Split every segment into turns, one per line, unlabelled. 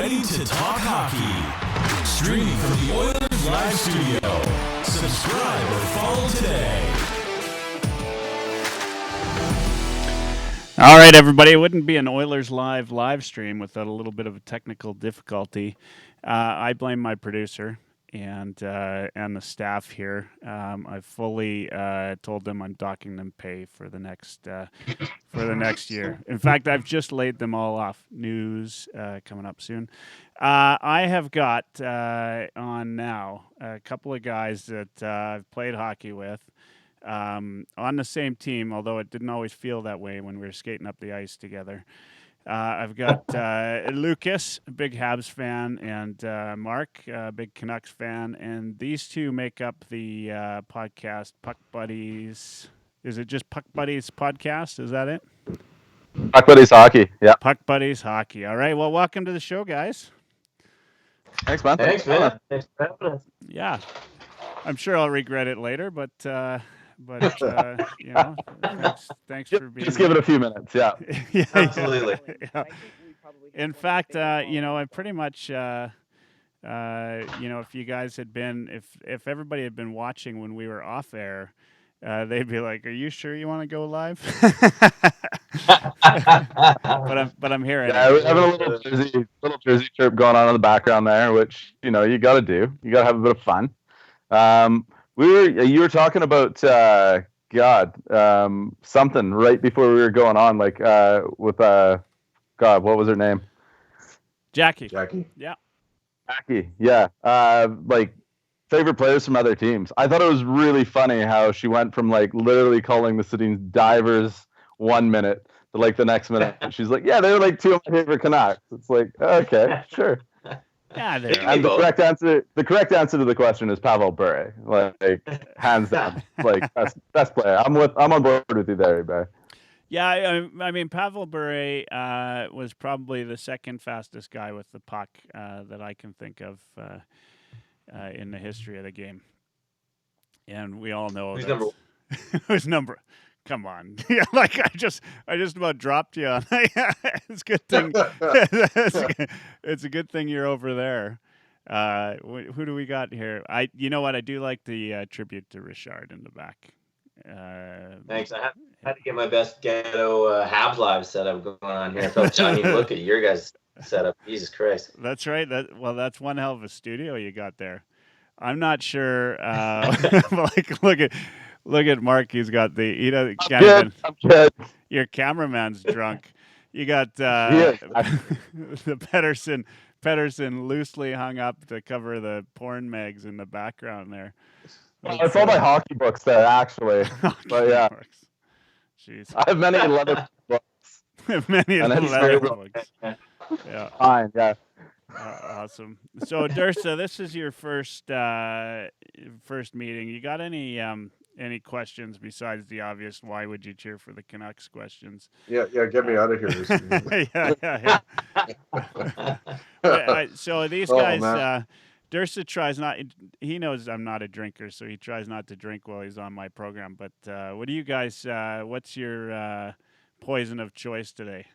ready to talk hockey. Streaming from the Oilerslive studio. Subscribe or follow today.
All right, everybody. It wouldn't be an Oilerslive live stream without a little bit of a technical difficulty. I blame my producer and the staff here. I've fully told them I'm docking them pay for the next year. In fact, I've just laid them all off. News coming up soon. I have got on now a couple of guys that I've played hockey with. On the same team, although it didn't always feel that way when we were skating up the ice together. I've got Lucas, a big Habs fan, and Mark, a big Canucks fan, and these two make up the podcast Puck Buddies. Is it just Puck Buddies podcast? Is that it?
Puck Buddies Hockey, yeah.
Puck Buddies Hockey. All right, well, welcome to the show, guys.
Thanks, man.
Thanks, man. Thanks for having us.
Yeah, I'm sure I'll regret it later, but thanks for being.
Just give it a few minutes, yeah.
Yeah,
Absolutely.
Yeah. In fact, I pretty much, if you guys had been, if everybody had been watching when we were off air, they'd be like, "Are you sure you want to go live?" but I'm here.
Yeah, we're having a little Jersey chirp going on in the background there, which you got to do. You got to have a bit of fun. You were talking about something right before we were going on, like with what was her name?
Jackie.
Yeah.
Jackie, yeah. Like favorite players from other teams. I thought it was really funny how she went from like literally calling the Sedin's divers 1 minute to like the next minute she's like, yeah, they're like two of my favorite Canucks. It's like, okay, sure.
Yeah,
and the correct answer to the question is Pavel Bure, like hands down, like best player. I'm on board with you there, Bure.
Yeah, I mean Pavel Bure was probably the second fastest guy with the puck that I can think of in the history of the game, and we all know who's number. Come on, yeah, like I just about dropped you on. It's a good thing. It's a good thing you're over there. Who do we got here? You know what? I do like the tribute to Richard in the back.
Thanks. I had to get my best ghetto Habs Live setup going on here. I felt Johnny, look at your guys' setup. Jesus Christ.
That's right. That's one hell of a studio you got there. I'm not sure. Look at Mark. He's got the.
I'm good.
Your cameraman's drunk. You got
the
Pedersen loosely hung up to cover the porn mags in the background there.
It's all my hockey books there, actually. But yeah,
jeez.
I have many leather books.
Many leather books. Yeah.
Fine. Yeah.
Awesome. So Dirsa, this is your first meeting. You got any questions besides the obvious why would you cheer for the Canucks questions?
Yeah, get me out of here.
Yeah. So these guys, Dirsa tries not, he knows I'm not a drinker, so he tries not to drink while he's on my program. But what do you guys, what's your poison of choice today?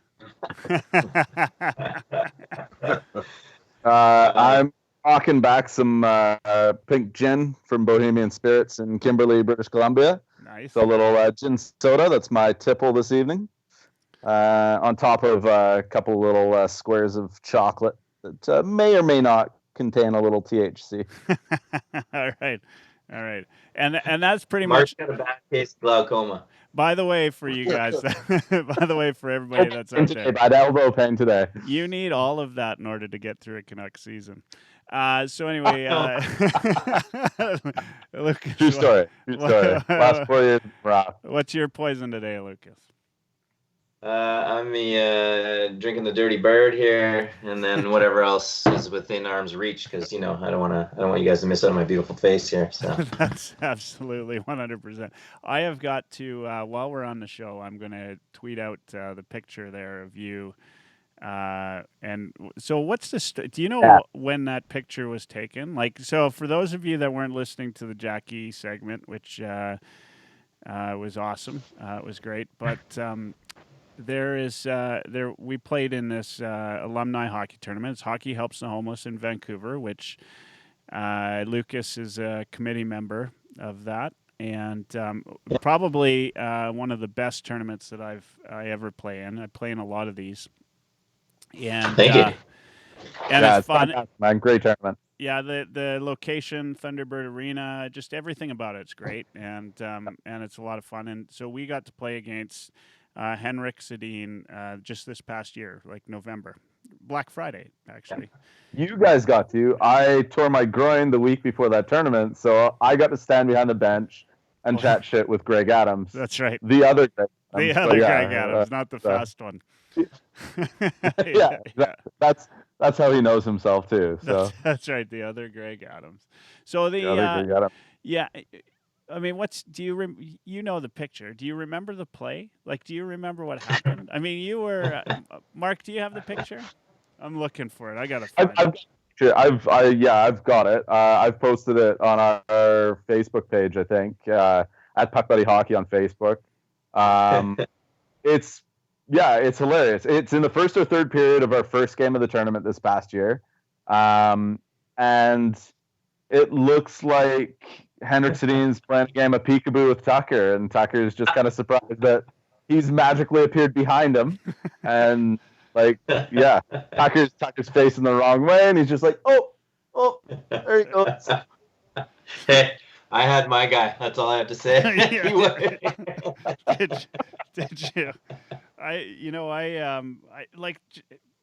I'm rocking back some pink gin from Bohemian Spirits in Kimberley, British Columbia.
Nice.
So a little gin soda. That's my tipple this evening. On top of a couple little squares of chocolate that may or may not contain a little THC.
All right. And that's pretty
Mark's
much.
got a bad case of glaucoma.
By the way, for you guys, by the way, for everybody that's out there,
bad elbow pain today.
You need all of that in order to get through a Canucks season. So anyway, Lucas,
True story. Last 4 years, rough.
What's your poison today, Lucas?
I'm drinking the Dirty Bird here, and then whatever else is within arm's reach, because I don't want you guys to miss out on my beautiful face here. So
that's absolutely 100%. I have got to while we're on the show, I'm going to tweet out the picture there of you. And so, what's the? Do you know when that picture was taken? Like, so for those of you that weren't listening to the Jackie segment, which was awesome, it was great, but. there is we played in this alumni hockey tournament. It's Hockey Helps the Homeless in Vancouver, which Lucas is a committee member of that, and probably one of the best tournaments that I ever play in. I play in a lot of these, and
Thank you.
And
Yeah,
it's fun.
fantastic, man. Great tournament.
Yeah, the location, Thunderbird Arena, just everything about it's great, and it's a lot of fun. And so we got to play against Henrik Sedin just this past year, like November, Black Friday, actually.
You guys got to. I tore my groin the week before that tournament, so I got to stand behind the bench and chat shit with Greg Adams.
That's right.
The other Greg
Adams. The other Greg Adams, not the fast one.
Yeah, that's how he knows himself too. So
that's right, the other Greg Adams. So the
other Greg Adams.
Yeah, I mean, you know the picture? Do you remember the play? Like, do you remember what happened? I mean, you were Mark. Do you have the picture? I'm looking for it. I gotta find it.
I've got it. I've posted it on our Facebook page. I think at Puck Buddy Hockey on Facebook. It's hilarious. It's in the first or third period of our first game of the tournament this past year. And it looks like Henrik Sedin's playing a game of peekaboo with Tucker, and Tucker is just kind of surprised that he's magically appeared behind him. And Tucker's facing the wrong way, and he's just like, oh, there he goes.
Hey, I had my guy. That's all I have to say.
Did you?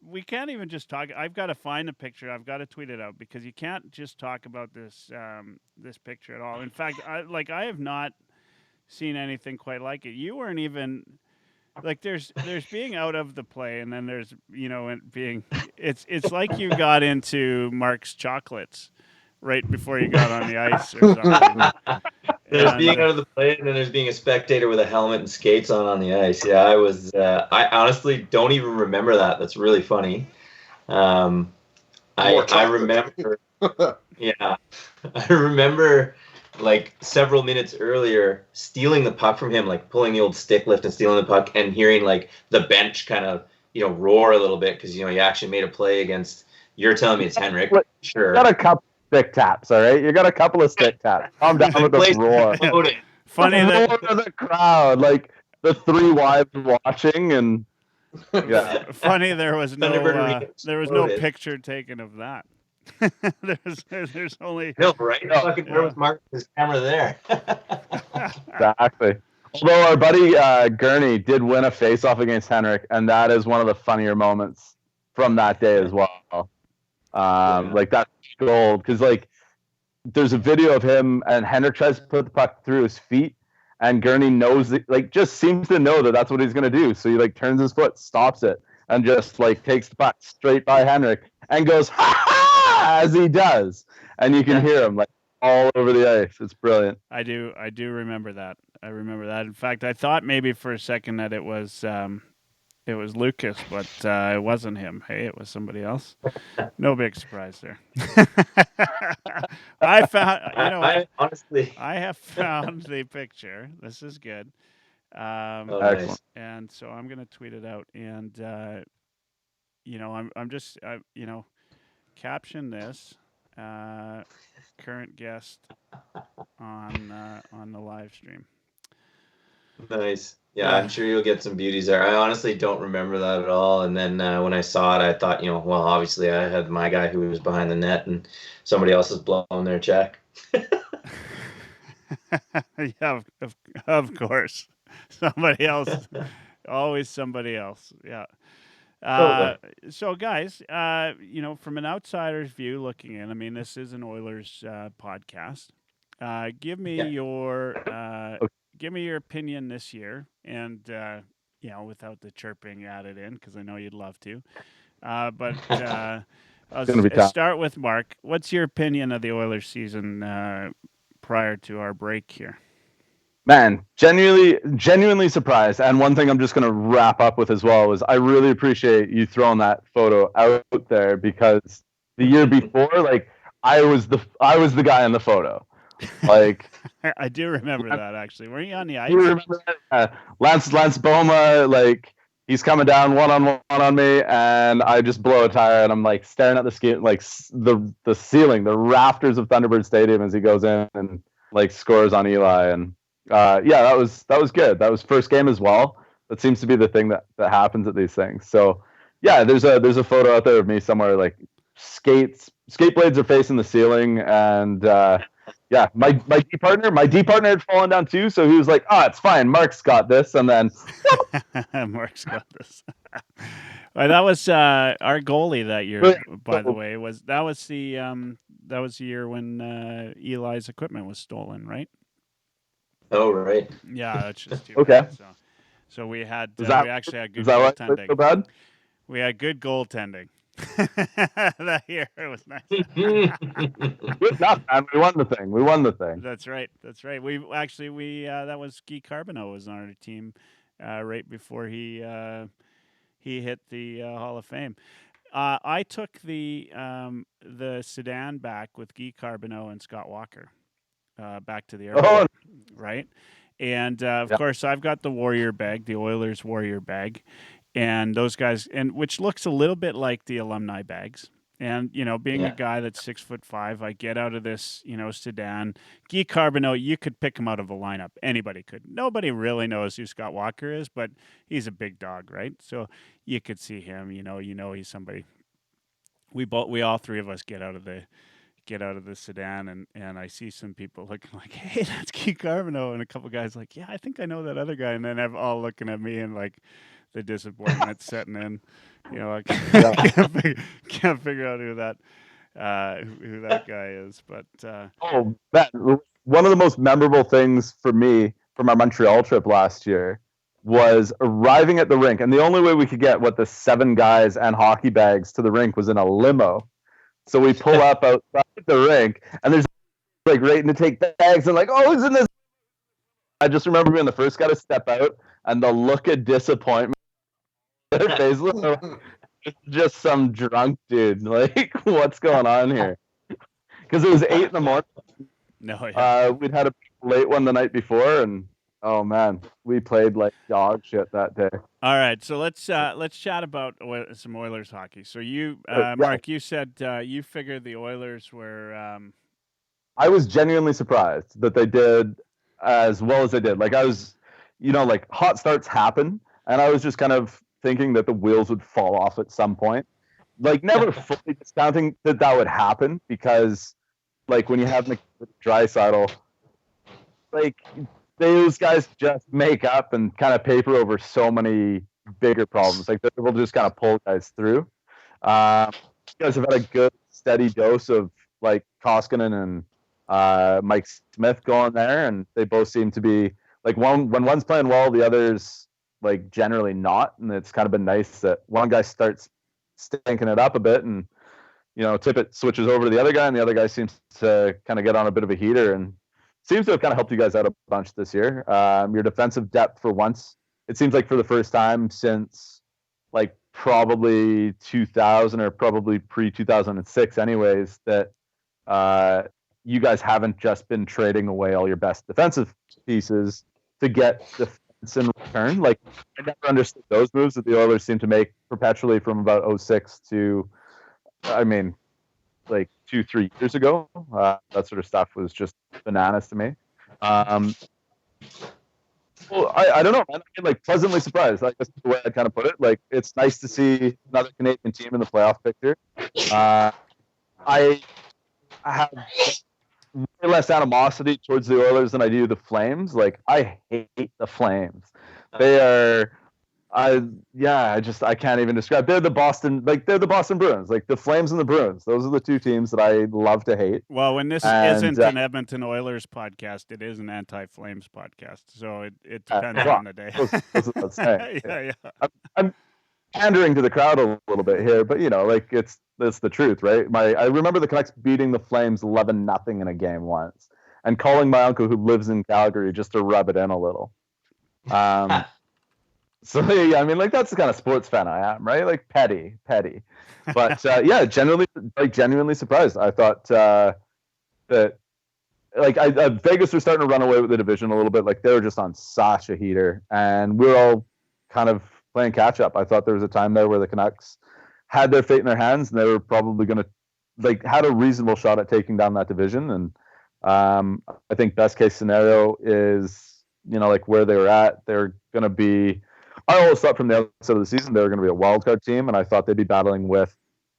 We can't even just talk. I've got to find a picture. I've got to tweet it out because you can't just talk about this picture at all. In fact, I have not seen anything quite like it. You weren't even like there's being out of the play, and then there's being it's like you got into Mark's chocolates right before you got on the ice or something.
There's being out of the play, and then there's being a spectator with a helmet and skates on the ice. Yeah, I was. I honestly don't even remember that. That's really funny. I remember. Yeah, I remember like several minutes earlier stealing the puck from him, like pulling the old stick lift and stealing the puck, and hearing like the bench kind of roar a little bit because he actually made a play against. You're telling me it's Henrik? Sure.
Got a couple stick taps, all right. You got a couple of stick taps. Calm down with the roar.
Funny
the roar of the crowd, like the three wives watching, and yeah.
Funny there was no picture taken of that. there's only
no right. Where was Mark's camera there?
Exactly. Although our buddy Gurney did win a face-off against Henrik, and that is one of the funnier moments from that day as well. Like that's gold because like there's a video of him and Henrik tries to put the puck through his feet, and Gurney knows just seems to know that that's what he's gonna do. So he like turns his foot, stops it, and just like takes the puck straight by Henrik and goes ha ha as he does, and you can hear him like all over the ice. It's brilliant.
I do remember that. I remember that. In fact, I thought maybe for a second that it was Lucas, but it wasn't him. Hey, it was somebody else. No big surprise there. I found, I have found the picture. This is good.
Excellent.
And so I'm going to tweet it out. And, I'm just, caption this, current guest on the live stream.
Nice. Yeah, I'm sure you'll get some beauties there. I honestly don't remember that at all. And then when I saw it, I thought, well, obviously I had my guy who was behind the net and somebody else is blowing their check.
Yeah, of course. Somebody else. Always somebody else. Yeah. So, guys, from an outsider's view looking in, I mean, this is an Oilers podcast. Give me your opinion this year, and without the chirping added in, because I know you'd love to. But I'll start with Mark. What's your opinion of the Oilers season prior to our break here?
Man, genuinely surprised. And one thing I'm just going to wrap up with as well is I really appreciate you throwing that photo out there, because the year before, like I was the guy in the photo. Like
I do remember that actually. Were you on the ice?
You remember that? Lance Boma, like he's coming down one on me, and I just blow a tire, and I'm like staring at the ceiling, the rafters of Thunderbird Stadium as he goes in and like scores on Eli. And yeah, that was good. That was first game as well. That seems to be the thing that happens at these things. So yeah, there's a photo out there of me somewhere, like skate blades are facing the ceiling, and yeah, my D partner had fallen down too, so he was like, "Oh, it's fine, Mark's got this," and then
Mark's got this. Well, that was our goalie that year, by the way. That was the year when Eli's equipment was stolen, right?
Oh, right.
Yeah, that's just too
okay.
bad. So we had we
that,
actually had good
is that why
goaltending.
it's so bad?
We had good goaltending that year. It was nice.
Not bad. We won the thing.
That's right. We actually that was Guy Carbonneau was on our team right before he hit the Hall of Fame. I took the sedan back with Guy Carbonneau and Scott Walker back to the airport, right? And of course, I've got the Warrior bag, the Oilers Warrior bag, and those guys, and which looks a little bit like the alumni bags. And being a guy that's 6'5", I get out of this sedan. Guy Carbonneau, you could pick him out of a lineup. Anybody could. Nobody really knows who Scott Walker is, but he's a big dog, right? So you could see him. He's somebody. We all three of us get out of the sedan, and I see some people looking like, "Hey, that's Guy Carbonneau," and a couple guys like, "Yeah, I think I know that other guy," and then they're all looking at me and like the disappointment setting in. I can't figure out who that guy is. But
oh man, one of the most memorable things for me from our Montreal trip last year was arriving at the rink, and the only way we could get the 7 guys and hockey bags to the rink was in a limo. So we pull up outside the rink, and there's like waiting to take bags, and like, "Oh, who's in this?" I just remember being the first guy to step out, and the look of disappointment on their face. Just some drunk dude. Like, what's going on here? Because it was 8 a.m.
No,
we'd had a late one the night before, and oh man, we played like dog shit that day.
All right, so let's chat about some Oilers hockey. So you, Mark, you said you figured the Oilers were.
I was genuinely surprised that they did as well as they did. Like I was, like hot starts happen, and I was just kind of thinking that the wheels would fall off at some point. Like never fully discounting that would happen, because like when you have Draisaitl, like those guys just make up and kind of paper over so many bigger problems. Like they're able to just kind of pull guys through. You guys have had a good steady dose of like Koskinen and Mike Smith going there, and they both seem to be like when one's playing well, the other's like generally not, and it's kind of been nice that one guy starts stinking it up a bit, and Tippett switches over to the other guy, and the other guy seems to kind of get on a bit of a heater, and seems to have kind of helped you guys out a bunch this year. Your defensive depth for once, it seems like for the first time since like probably 2000 or probably pre-2006 anyways, that you guys haven't just been trading away all your best defensive pieces to get defense in return. Like I never understood those moves that the Oilers seem to make perpetually from about 2006 to, like 2-3 years ago. That sort of stuff was just bananas to me. Well, I don't know, man. Like pleasantly surprised. Like that's the way I kind of put it. Like it's nice to see another Canadian team in the playoff picture. I have way less animosity towards the Oilers than I do the Flames. Like I hate the Flames. They are, I can't even describe. They're the Boston Bruins. Like the Flames and the Bruins. Those are the two teams that I love to hate.
Well, when this isn't an Edmonton Oilers podcast, it is an anti-Flames podcast. So it depends on the day.
That's what I'm saying.
Yeah.
I'm pandering to the crowd a little bit here, but like it's the truth, right? I remember the Canucks beating the Flames 11-0 in a game once, and calling my uncle who lives in Calgary just to rub it in a little. So yeah, like that's the kind of sports fan I am, right? Like petty. But yeah, genuinely surprised. I thought that like Vegas was starting to run away with the division a little bit. Like they were just on such a heater, and we're all kind of playing catch up. I thought there was a time there where the Canucks had their fate in their hands and they were probably going to had a reasonable shot at taking down that division. And I think best case scenario is, where they were at. They're going to be. I always thought from the outset of the season they were going to be a wild card team, and I thought they'd be battling with,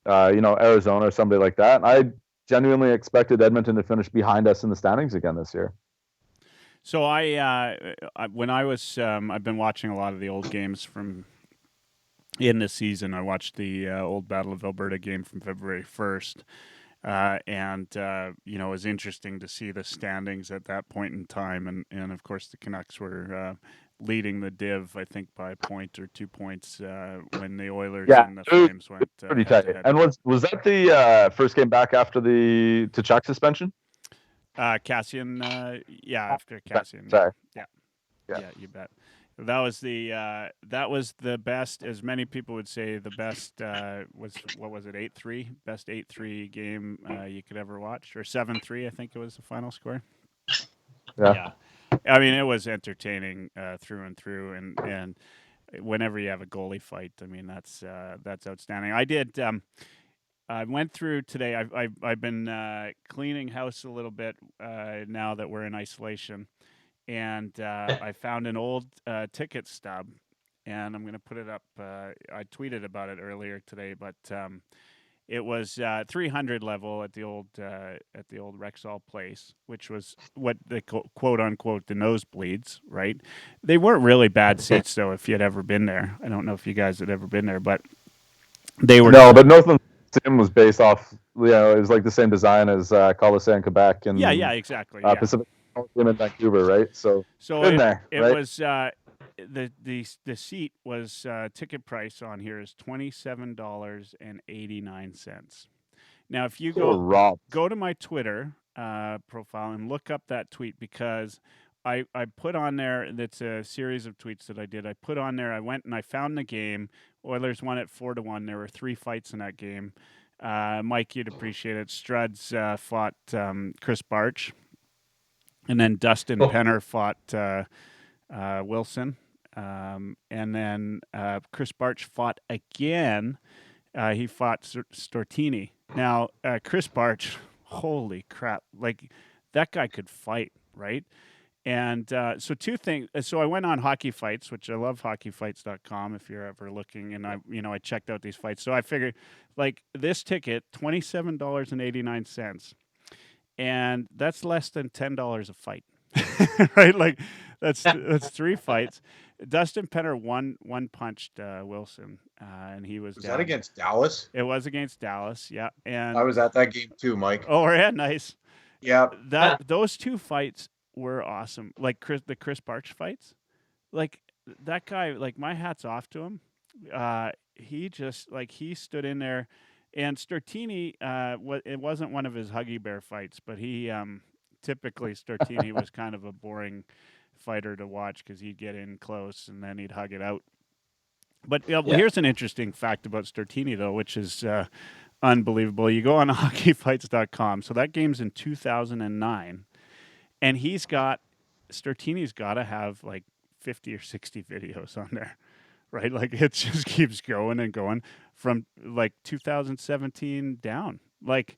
Arizona or somebody like that. And I genuinely expected Edmonton to finish behind us in the standings again this year.
So when I was, I've been watching a lot of the old games from in the season. I watched the old Battle of Alberta game from February 1st. It was interesting to see the standings at that point in time. And of course, the Canucks were leading the div, I think, by a point or 2 points when the Oilers and the Flames went
pretty tight. And was that the first game back after the Tkachuk suspension?
Cassian, after Cassian.
Sorry.
Yeah, you bet. That was the best, as many people would say, the best was, what was it, 8-3? Best 8-3 game you could ever watch, or 7-3, I think it was the final score. Yeah. I mean, it was entertaining through and through, and whenever you have a goalie fight, I mean, that's outstanding. I went through today. I've been cleaning house a little bit now that we're in isolation, and I found an old ticket stub, and I'm going to put it up. I tweeted about it earlier today, but it was 300 level at the old Rexall place, which was what they quote unquote the nosebleeds, right? They weren't really bad seats though. If you had ever been there, I don't know if you guys had ever been there, but they were.
No, but Northland Sim was based off. It was like the same design as Coliseum Quebec and
exactly.
Pacific in Vancouver, right? So
it was. The seat was ticket price on here is $27.89. Now, if you go to my Twitter profile and look up that tweet, because I put on there, that's a series of tweets that I did. I put on there, I went and I found the game. Oilers won at 4-1. There were 3 fights in that game. Mike, you'd appreciate it. Struds fought Chris Barch, and then Dustin Penner fought Wilson. And then Chris Barch fought again. He fought Stortini. Now, Chris Barch, holy crap. Like, that guy could fight, right? And so 2 things. So I went on Hockey Fights, which I love hockeyfights.com if you're ever looking. And I checked out these fights. So I figured, like, this ticket, $27.89. And that's less than $10 a fight. Right? Like, that's 3 fights. Dustin Penner one punched Wilson, and he was down.
That against Dallas?
It was against Dallas, yeah. And
I was at that game too, Mike.
Oh, yeah, nice.
Yeah.
Those 2 fights were awesome. Like the Chris Barch fights. Like, that guy, like, my hat's off to him. He just, like, he stood in there. And Stortini, it wasn't one of his Huggy Bear fights, but he typically Stortini was kind of a boring fighter to watch because he'd get in close and then he'd hug it out. But here's an interesting fact about Stortini, though, which is unbelievable. You go on hockeyfights.com. So that game's in 2009, and Stortini's got to have like 50 or 60 videos on there, right? Like, it just keeps going and going from like 2017 down. Like,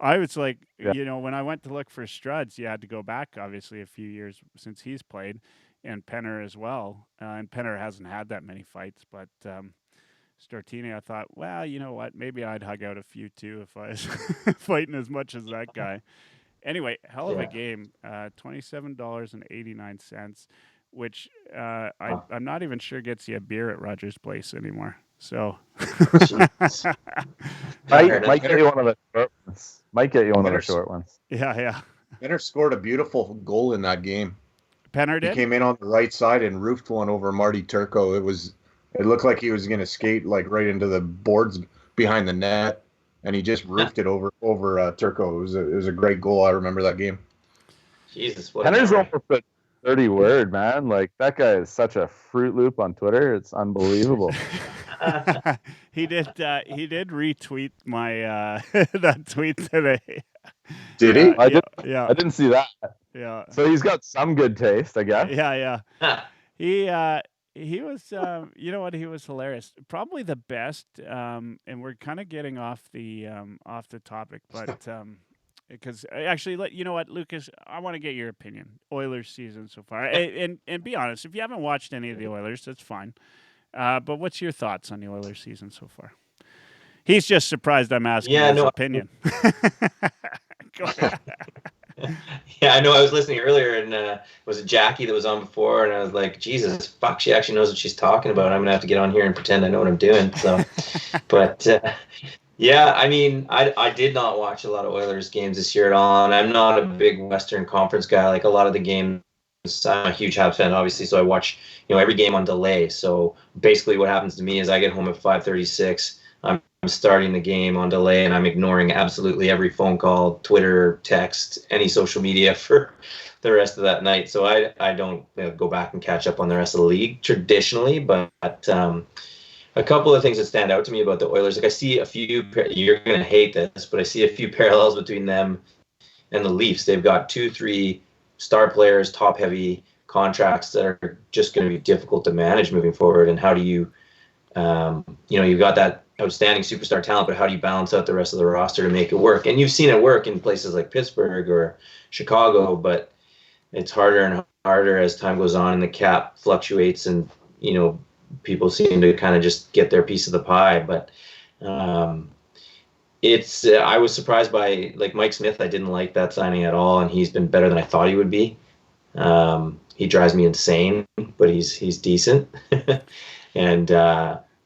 I was like, when I went to look for Struds, you had to go back, obviously, a few years since he's played, and Penner as well. And Penner hasn't had that many fights, but Stortini, I thought, well, you know what? Maybe I'd hug out a few too if I was fighting as much as that guy. Anyway, hell of a game. $27.89, which I'm not even sure gets you a beer at Rogers Place anymore. So
might get you one of the short ones. Short ones.
Yeah.
Penner scored a beautiful goal in that game.
Penner did?
He came in on the right side and roofed one over Marty Turco. It looked like he was going to skate like right into the boards behind the net, and he just roofed it over Turco. It was a great goal. I remember that game.
Jesus,
Penner's almost a dirty word, man. Like, that guy is such a Fruit Loop on Twitter. It's unbelievable.
He did retweet my that tweet today.
Did he?
I
didn't
see that.
Yeah.
So he's got some good taste, I guess.
Yeah. He he was, you know what? He was hilarious. Probably the best. And we're kind of getting off the topic, but because actually, you know what, Lucas, I want to get your opinion. Oilers season so far, and be honest. If you haven't watched any of the Oilers, that's fine. But what's your thoughts on the Oilers season so far? He's just surprised I'm asking his opinion. Go ahead.
Yeah, I know. I was listening earlier, and was it Jackie that was on before? And I was like, Jesus, fuck, she actually knows what she's talking about. I'm gonna have to get on here and pretend I know what I'm doing. So, but yeah, I mean, I did not watch a lot of Oilers games this year at all, and I'm not a big Western Conference guy. Like a lot of the games, I'm a huge Habs fan, obviously, so I watch every game on delay. So basically, what happens to me is I get home at 5:36. I'm starting the game on delay, and I'm ignoring absolutely every phone call, Twitter, text, any social media for the rest of that night. So I don't go back and catch up on the rest of the league traditionally, but a couple of things that stand out to me about the Oilers, like I see a few, you're going to hate this, but I see a few parallels between them and the Leafs. They've got 2-3 star players, top heavy contracts that are just going to be difficult to manage moving forward. And how do you, you've got that outstanding superstar talent, but how do you balance out the rest of the roster to make it work? And you've seen it work in places like Pittsburgh or Chicago, but it's harder and harder as time goes on and the cap fluctuates, and people seem to kind of just get their piece of the pie. But I was surprised by, like, Mike Smith. I didn't like that signing at all, and he's been better than I thought he would be. He drives me insane, but he's decent. And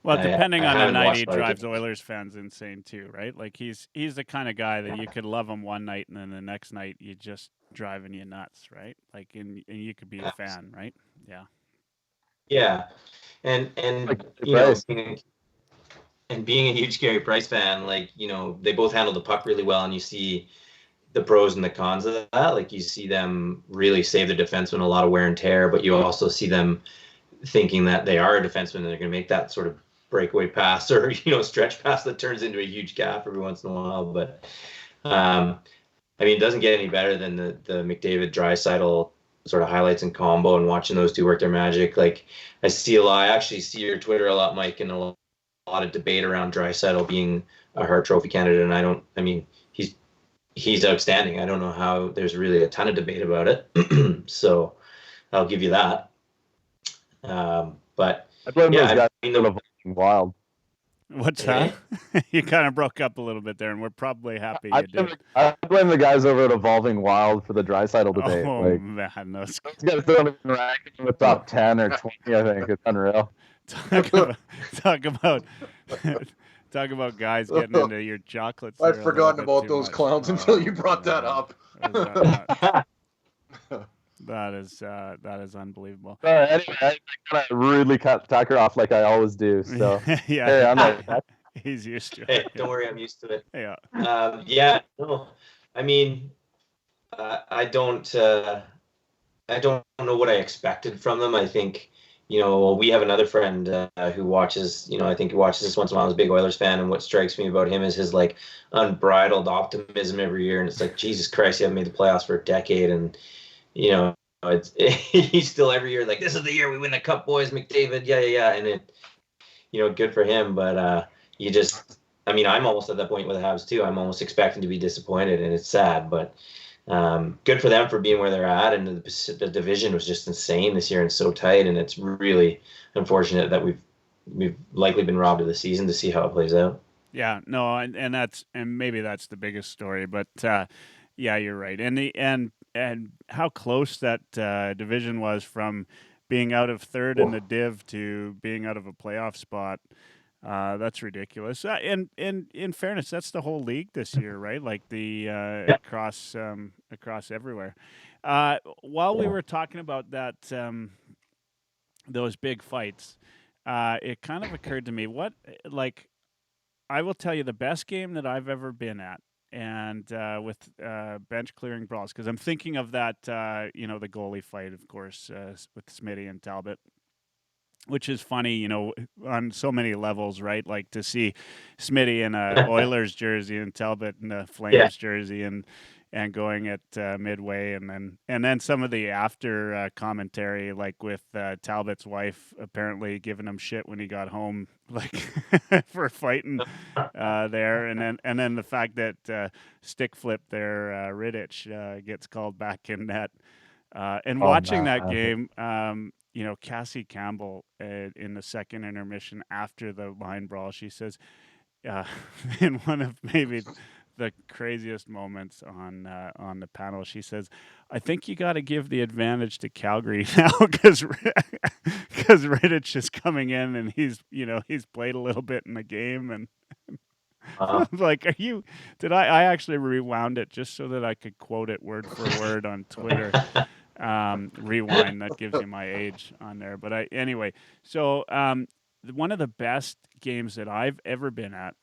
well, depending on the night, he drives Oilers fans insane too, right? Like he's the kind of guy that you could love him one night, and then the next night you just driving you nuts, right? Like, and you could be a fan, right? Yeah.
Yeah, and being a huge Carey Price fan, like, they both handle the puck really well, and you see the pros and the cons of that. Like, you see them really save the defenseman a lot of wear and tear, but you also see them thinking that they are a defenseman and they're going to make that sort of breakaway pass or stretch pass that turns into a huge gap every once in a while. But it doesn't get any better than the McDavid Draisaitl sort of highlights and combo, and watching those two work their magic. Like, I actually see your Twitter a lot, Mike, and a lot of debate around Draisaitl being a Hart Trophy candidate, and he's outstanding. I don't know how there's really a ton of debate about it. So I'll give you that. But
I blame those guys for evolving wild.
What's that? You kind of broke up a little bit there, and we're probably happy you did.
I blame the guys over at Evolving Wild for the Draisaitl debate.
Oh, man, those
guys don't even rank in the top 10 or 20, I think. It's unreal.
Talk about guys getting into your chocolates.
I'd forgotten about those clowns until you brought that up.
That is unbelievable.
Anyway, I kind of rudely cut Tucker off like I always do. So
yeah,
hey, I'm like,
he's used to it.
Hey, don't worry, I'm used to it.
Yeah.
No, I don't know what I expected from them. I think, we have another friend who watches, I think he watches this once in a while. He's a big Oilers fan, and what strikes me about him is his, like, unbridled optimism every year. And it's like, Jesus Christ, you haven't made the playoffs for a decade, and he's still every year like, this is the year we win the cup, boys, McDavid, yeah, and it, good for him. But I'm almost at that point with the Habs too. I'm almost expecting to be disappointed, and it's sad, but good for them for being where they're at. And the division was just insane this year and so tight, and it's really unfortunate that we've likely been robbed of the season to see how it plays out.
Yeah, no, and maybe that's the biggest story, but yeah, you're right. And how close that division was from being out of third in the div to being out of a playoff spot. That's ridiculous. And in fairness, that's the whole league this year, right? Like the across everywhere. While we were talking about that, those big fights, it kind of occurred to me, I will tell you the best game that I've ever been at, and with bench clearing brawls, because I'm thinking of that, the goalie fight, of course, with Smitty and Talbot, which is funny, on so many levels, right? Like, to see Smitty in a Oilers jersey and Talbot in a Flames jersey, and and going at midway, and then some of the after commentary, like with Talbot's wife apparently giving him shit when he got home, like for fighting there, and then the fact that stick flip there, Riddich gets called back in net, and watching that game. Cassie Campbell in the second intermission after the line brawl, she says, in one of maybe the craziest moments on the panel, she says, "I think you got to give the advantage to Calgary now because Riddich is coming in and he's played a little bit in the game." And I was like, I actually rewound it just so that I could quote it word for word on Twitter. Rewind, that gives you my age on there. But anyway, so one of the best games that I've ever been at,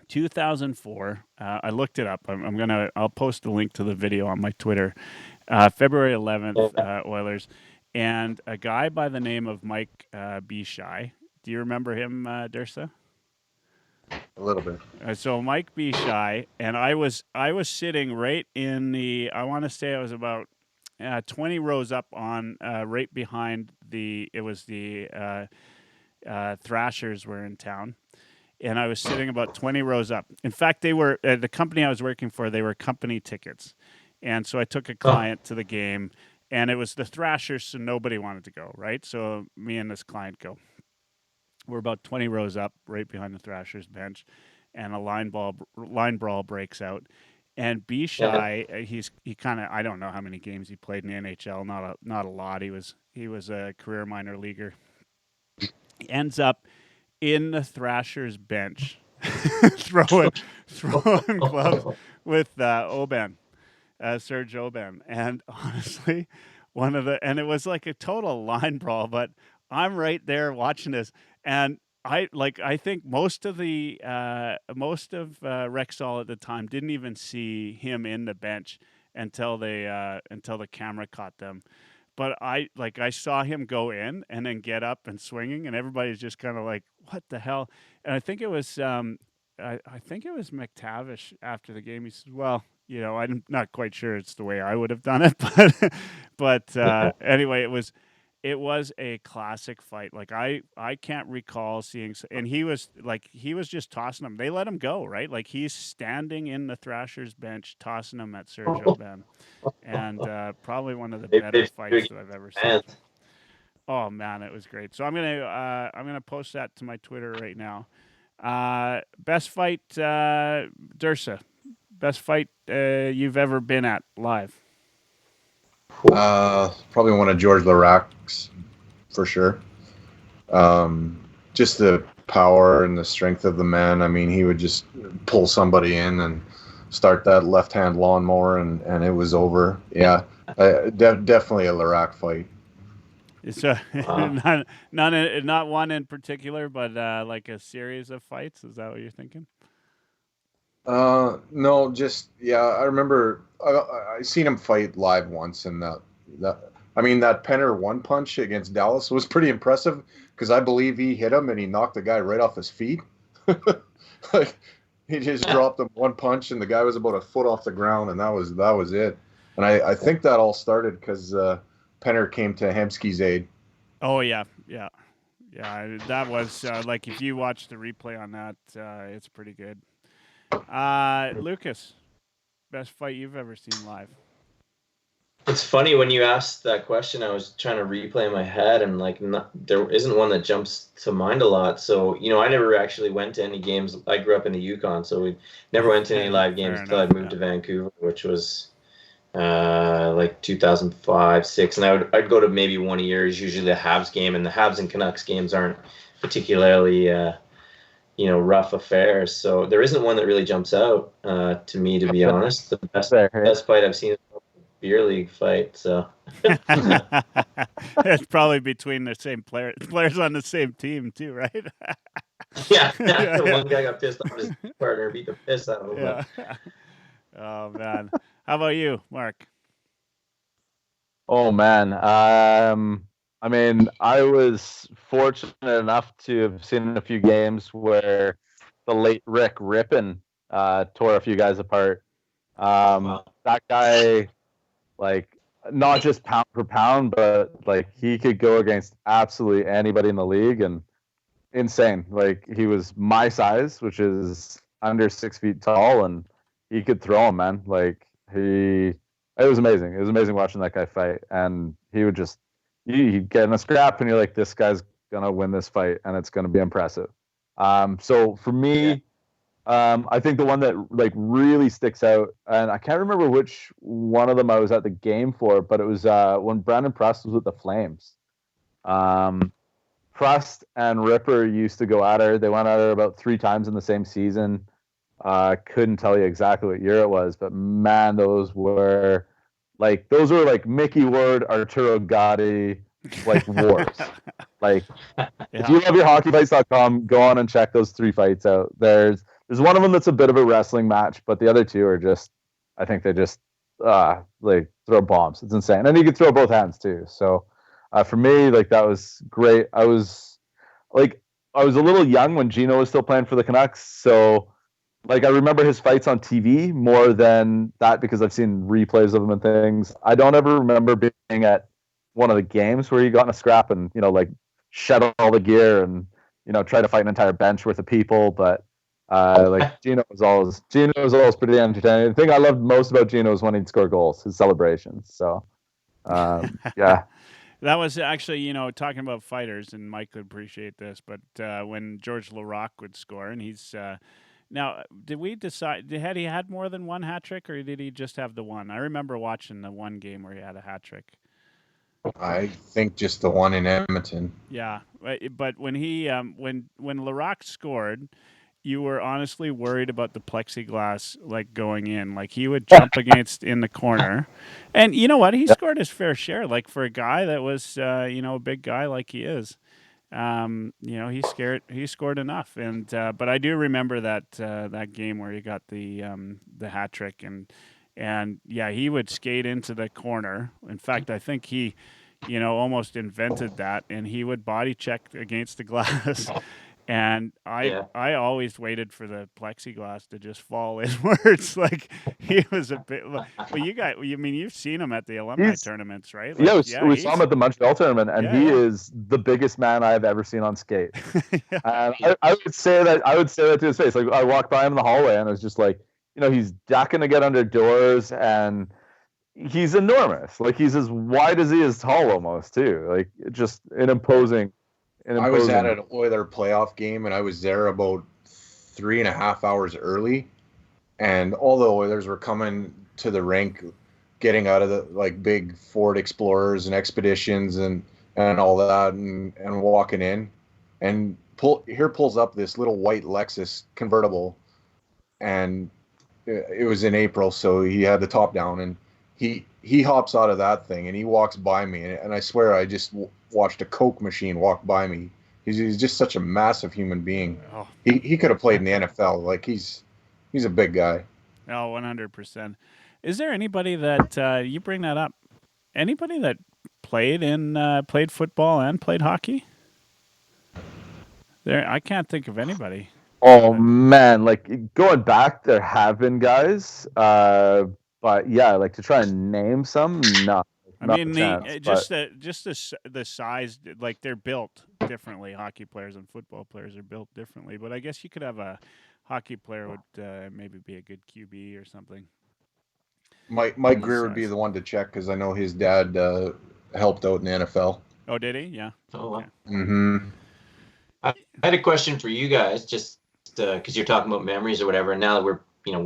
2004. I looked it up. I'll post a link to the video on my Twitter. February 11th, Oilers, and a guy by the name of Mike Bishai. Do you remember him, Dirsa?
A little bit.
So Mike Bishai, and I was sitting right in the. I want to say I was about 20 rows up on right behind the. It was the Thrashers were in town, and I was sitting about 20 rows up. In fact, they were the company I was working for. They were company tickets, and so I took a client to the game, and it was the Thrashers, so nobody wanted to go. Right, so me and this client go. We're about 20 rows up, right behind the Thrashers bench, and a line brawl breaks out. And Bishai, he kind of, I don't know how many games he played in the NHL, not a lot. He was a career minor leaguer. He ends up in the Thrashers bench, throwing gloves with Serge Aubin, and honestly, and it was like a total line brawl, but I'm right there watching this, and I think most of Rexall at the time didn't even see him in the bench until the camera caught them. But I saw him go in and then get up and swinging, and everybody's just kind of like, "What the hell?" And I think it was McTavish after the game. He says, "Well, I'm not quite sure it's the way I would have done it, but anyway, it was a classic fight. Like I can't recall seeing, and he was just tossing him. They let him go, right? Like he's standing in the Thrashers bench, tossing him at Serge Aubin, and probably one of the better fights that I've ever seen. Oh man, it was great. So I'm gonna post that to my Twitter right now. Best fight, Dirsa. Best fight you've ever been at live.
Probably one of George Larac's for sure. Just the power and the strength of the man. I mean, he would just pull somebody in and start that left-hand lawnmower, and it was over. Yeah, definitely a Larac fight.
It's not one in particular, but like a series of fights. Is that what you're thinking?
No, just I remember I seen him fight live once, and that Penner one punch against Dallas was pretty impressive because I believe he hit him and he knocked the guy right off his feet. Like he just dropped him one punch, and the guy was about a foot off the ground, and that was it. And I think that all started because Penner came to Hemsky's aid.
Oh yeah. That was like if you watch the replay on that, it's pretty good. Lucas, best fight you've ever seen live?
It's funny when you asked that question, I was trying to replay in my head, and there isn't one that jumps to mind a lot. So I never actually went to any games. I grew up in the Yukon, so we never went to any live games until I moved to Vancouver, which was 2005, 6, and I'd go to maybe one a year. Is usually the Habs game, and the Habs and Canucks games aren't particularly rough affairs. So there isn't one that really jumps out to me, to be honest. The best fight I've seen is a beer league fight. So
it's probably between the same players on the same team too, right?
yeah. One guy got pissed off his partner, beat the piss out of him.
Yeah. Oh man, how about you, Mark?
Oh man, I mean, I was fortunate enough to have seen a few games where the late Rick Rippon tore a few guys apart. That guy, like, not just pound for pound, but like he could go against absolutely anybody in the league, and insane. Like, he was my size, which is under 6 feet tall, and he could throw him, man. Like, it was amazing. It was amazing watching that guy fight, and he would just he'd get in a scrap, and you're like, this guy's gonna win this fight, and it's gonna be impressive. So for me, I think the one that like really sticks out, and I can't remember which one of them I was at the game for, but it was when Brandon Prust was with the Flames. Prust and Ripper used to go at her. They went at her about 3 times in the same season. Couldn't tell you exactly what year it was, but man, those were like Mickey Ward, Arturo Gatti, like wars. Like, if you love your hockeyfights.com, go on and check those 3 fights out. There's one of them that's a bit of a wrestling match, but the other 2 are just, I think they just like throw bombs. It's insane, and you can throw both hands too. So for me, like, that was great. I was a little young when Gino was still playing for the Canucks, so like I remember his fights on TV more than that because I've seen replays of him and things. I don't ever remember being at one of the games where he got in a scrap and, like, shed all the gear and, try to fight an entire bench worth of people. But like, Gino was always pretty entertaining. The thing I loved most about Gino was when he'd score goals, his celebrations. So yeah.
That was actually, talking about fighters, and Mike would appreciate this, but when George Laraque would score, and he's now, did we decide, had he had more than one hat trick, or did he just have the one? I remember watching the one game where he had a hat trick.
I think just the one in Edmonton.
Yeah, but when he when Laraque scored, you were honestly worried about the plexiglass, like, going in. Like, he would jump against in the corner, and you know what? He scored his fair share. Like, for a guy that was a big guy like he is, he scored enough. And but I do remember that game where he got the hat trick, and yeah, he would skate into the corner. In fact, I think he almost invented that, and he would body check against the glass. And I always waited for the plexiglass to just fall inwards. Like, he was a bit. Well, you've seen him at the alumni tournaments, right? Like,
we saw him at the Montreal tournament, and he is the biggest man I've ever seen on skate. And I would say that to his face. Like, I walked by him in the hallway, and I was just like, he's jacking to get under doors, and he's enormous. Like, he's as wide as he is tall, almost, too. Like, just an imposing.
I was at an Oiler playoff game, and I was there about 3.5 hours early, and all the Oilers were coming to the rink, getting out of the, like, big Ford Explorers and Expeditions and all that, and walking in, and pulls up this little white Lexus convertible, and it was in April, so he had the top down, and he hops out of that thing, and he walks by me, and I swear I just watched a Coke machine walk by me. He's just such a massive human being. Oh. He could have played in the NFL. Like, he's a big guy.
Oh, 100%. Is there anybody that you bring that up? Anybody that played football and played hockey? I can't think of anybody.
Oh man, like, going back, there have been guys, but yeah, like, to try and name some, no.
I mean, the size, like, they're built differently. Hockey players and football players are built differently, but I guess you could have a hockey player would maybe be a good QB or something.
Mike Greer would be the one to check, because I know his dad helped out in the NFL.
Oh, did he? Yeah.
Oh, wow.
Mm-hmm.
I had a question for you guys, just because you're talking about memories or whatever, and now that we're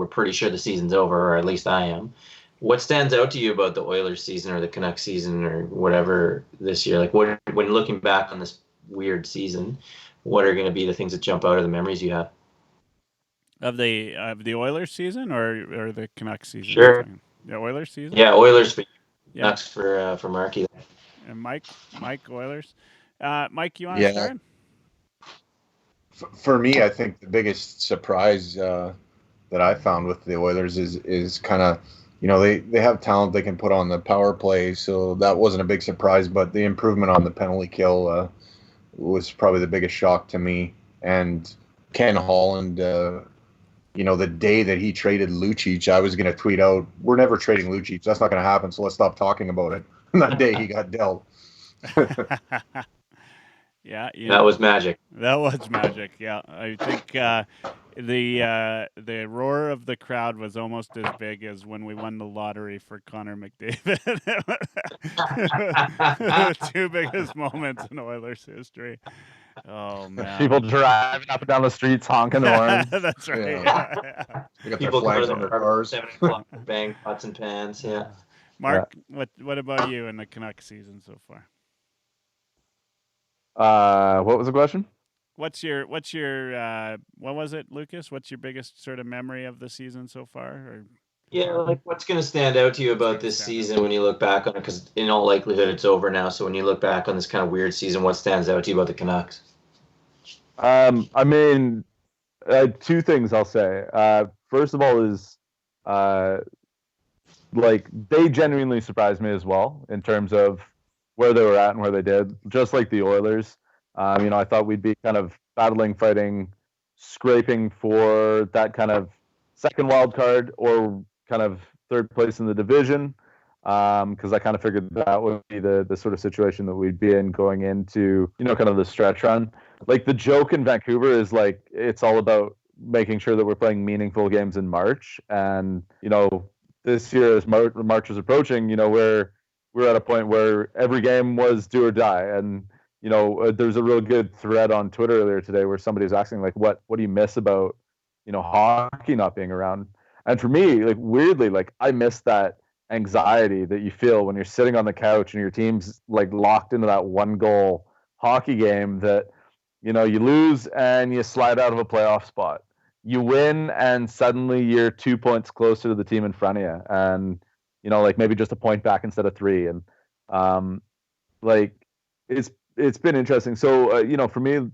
pretty sure the season's over, or at least I am. What stands out to you about the Oilers season or the Canucks season or whatever this year? Like, when looking back on this weird season, what are going to be the things that jump out of the memories you have?
Of the Oilers season or the Canucks season?
Sure.
The Oilers season?
Yeah, Oilers for you. Yeah. Canucks for Marky.
And Mike Oilers. Mike, you want to start?
For me, I think the biggest surprise that I found with the Oilers is kind of, they have talent they can put on the power play, so that wasn't a big surprise. But the improvement on the penalty kill was probably the biggest shock to me. And Ken Holland the day that he traded Lucic, I was going to tweet out, "We're never trading Lucic. That's not going to happen. So let's stop talking about it." And that day he got dealt.
Yeah,
That was magic.
that was magic. Yeah, I think the roar of the crowd was almost as big as when we won the lottery for Connor McDavid. The two biggest moments in Oilers history. Oh man,
People driving up and down the streets honking their horns.
that's right.
Yeah.
Yeah.
They got their
People going
flags
to
on
the
their
park
cars.
7 o'clock, bang pots and pans. Yeah.
Mark, what about you in the Canucks season so far?
What was the question?
What's your what was it, Lucas? What's your biggest sort of memory of the season so far? Or
Yeah, like what's going to stand out to you about this season when you look back on it? Because in all likelihood, it's over now. So when you look back on this kind of weird season, what stands out to you about the Canucks?
I mean, two things I'll say. First of all is, like, they genuinely surprised me as well in terms of where they were at and where they did. Just like the Oilers, I thought we'd be kind of battling, fighting, scraping for that kind of second wild card or kind of third place in the division. Because I kind of figured that would be the sort of situation that we'd be in going into, kind of the stretch run. Like the joke in Vancouver is like it's all about making sure that we're playing meaningful games in March. And this year, as March was approaching, we're at a point where every game was do or die. And there's a real good thread on Twitter earlier today where somebody was asking like, what do you miss about hockey not being around? And for me, like weirdly, like I miss that anxiety that you feel when you're sitting on the couch and your team's like locked into that one goal hockey game that you lose and you slide out of a playoff spot. You win and suddenly you're 2 points closer to the team in front of you, and like maybe just a point back instead of three. And like it's been interesting. So for me,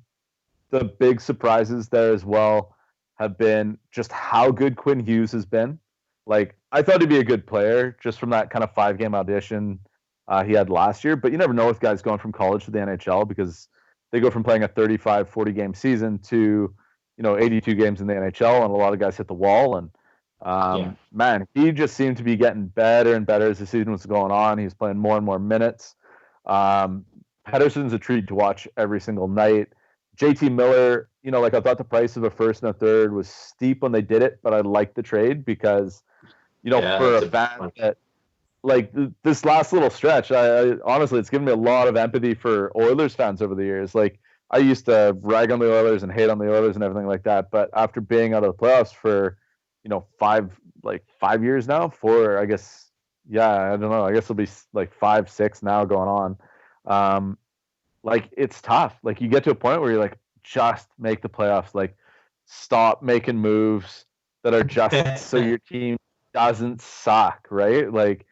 the big surprises there as well have been just how good Quinn Hughes has been. Like I thought he'd be a good player just from that kind of 5-game audition he had last year, but you never know with guys going from college to the NHL because they go from playing a 35, 40 game season to 82 games in the NHL, and a lot of guys hit the wall. And man, he just seemed to be getting better and better as the season was going on. He's playing more and more minutes. Pedersen's a treat to watch every single night. JT Miller, like I thought the price of a first and a third was steep when they did it, but I liked the trade because, for a fan that like this last little stretch, I honestly, it's given me a lot of empathy for Oilers fans over the years. Like I used to rag on the Oilers and hate on the Oilers and everything like that. But after being out of the playoffs for, 5 years now, I guess, I don't know. I guess it'll be like 5, 6 now going on. Like it's tough. Like you get to a point where you're like, just make the playoffs. Like stop making moves that are just so your team doesn't suck, right? Like,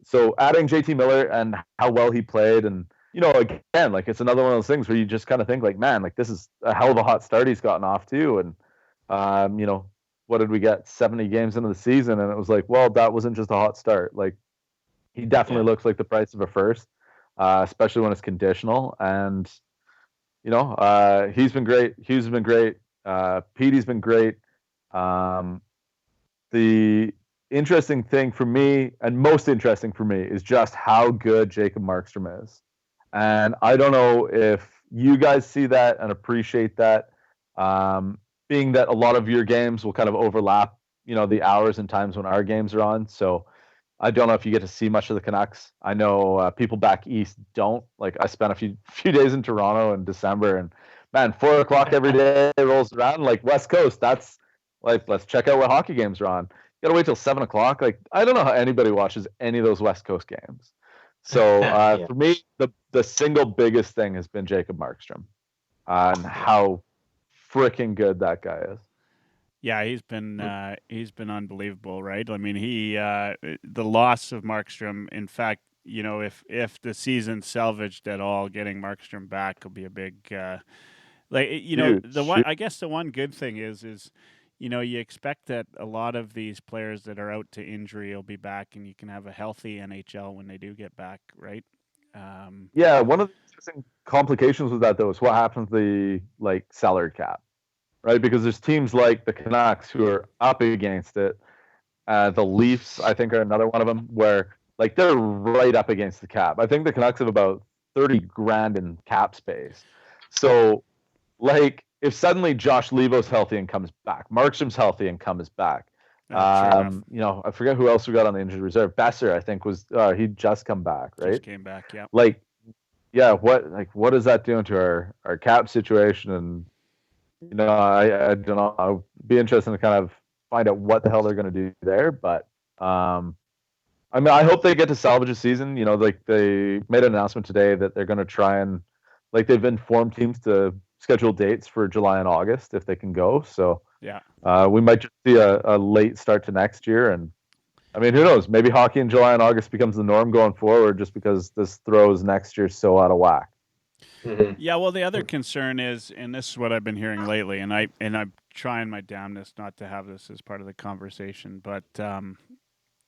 so adding JT Miller and how well he played, and again, like it's another one of those things where you just kind of think like, man, like this is a hell of a hot start he's gotten off to. And what did we get 70 games into the season? And it was like, well, that wasn't just a hot start. Like he definitely looks like the price of a first, especially when it's conditional. And he's been great. Hughes has been great. Petey's been great. The interesting thing for me, and most interesting for me, is just how good Jacob Markstrom is. And I don't know if you guys see that and appreciate that, being that a lot of your games will kind of overlap, the hours and times when our games are on. So I don't know if you get to see much of the Canucks. I know people back east don't. Like I spent a few days in Toronto in December, and man, 4 o'clock every day rolls around. Like West Coast, that's like, let's check out what hockey games are on. You gotta wait till 7 o'clock. Like I don't know how anybody watches any of those West Coast games. So for me, the single biggest thing has been Jacob Markstrom, and how freaking good that guy is.
Yeah, he's been unbelievable, right? I mean, the loss of Markstrom. In fact, if the season salvaged at all, getting Markstrom back will be a big, I guess the one good thing is you expect that a lot of these players that are out to injury will be back, and you can have a healthy NHL when they do get back, right?
One of the interesting complications with that though is what happens to the salary cap. right? Because there's teams like the Canucks who are up against it. The Leafs, I think, are another one of them where like they're right up against the cap. I think the Canucks have about 30 grand in cap space. So, like, if suddenly Josh Levo's healthy and comes back, Markstrom's healthy and comes back, I forget who else we got on the injured reserve. Besser, I think, was he'd just come back, right?
Just came back, yeah.
Like, yeah, what is that doing to our cap situation? And I don't know. I'll be interested to kind of find out what the hell they're going to do there. But I mean, I hope they get to salvage a season. Like they made an announcement today that they're going to try and like they've informed teams to schedule dates for July and August if they can go. So
yeah,
we might just see a late start to next year. And I mean, who knows? Maybe hockey in July and August becomes the norm going forward, just because this throws next year so out of whack.
Mm-hmm.
Yeah, well, the other concern is, and this is what I've been hearing lately, and I'm trying my damnedest not to have this as part of the conversation, but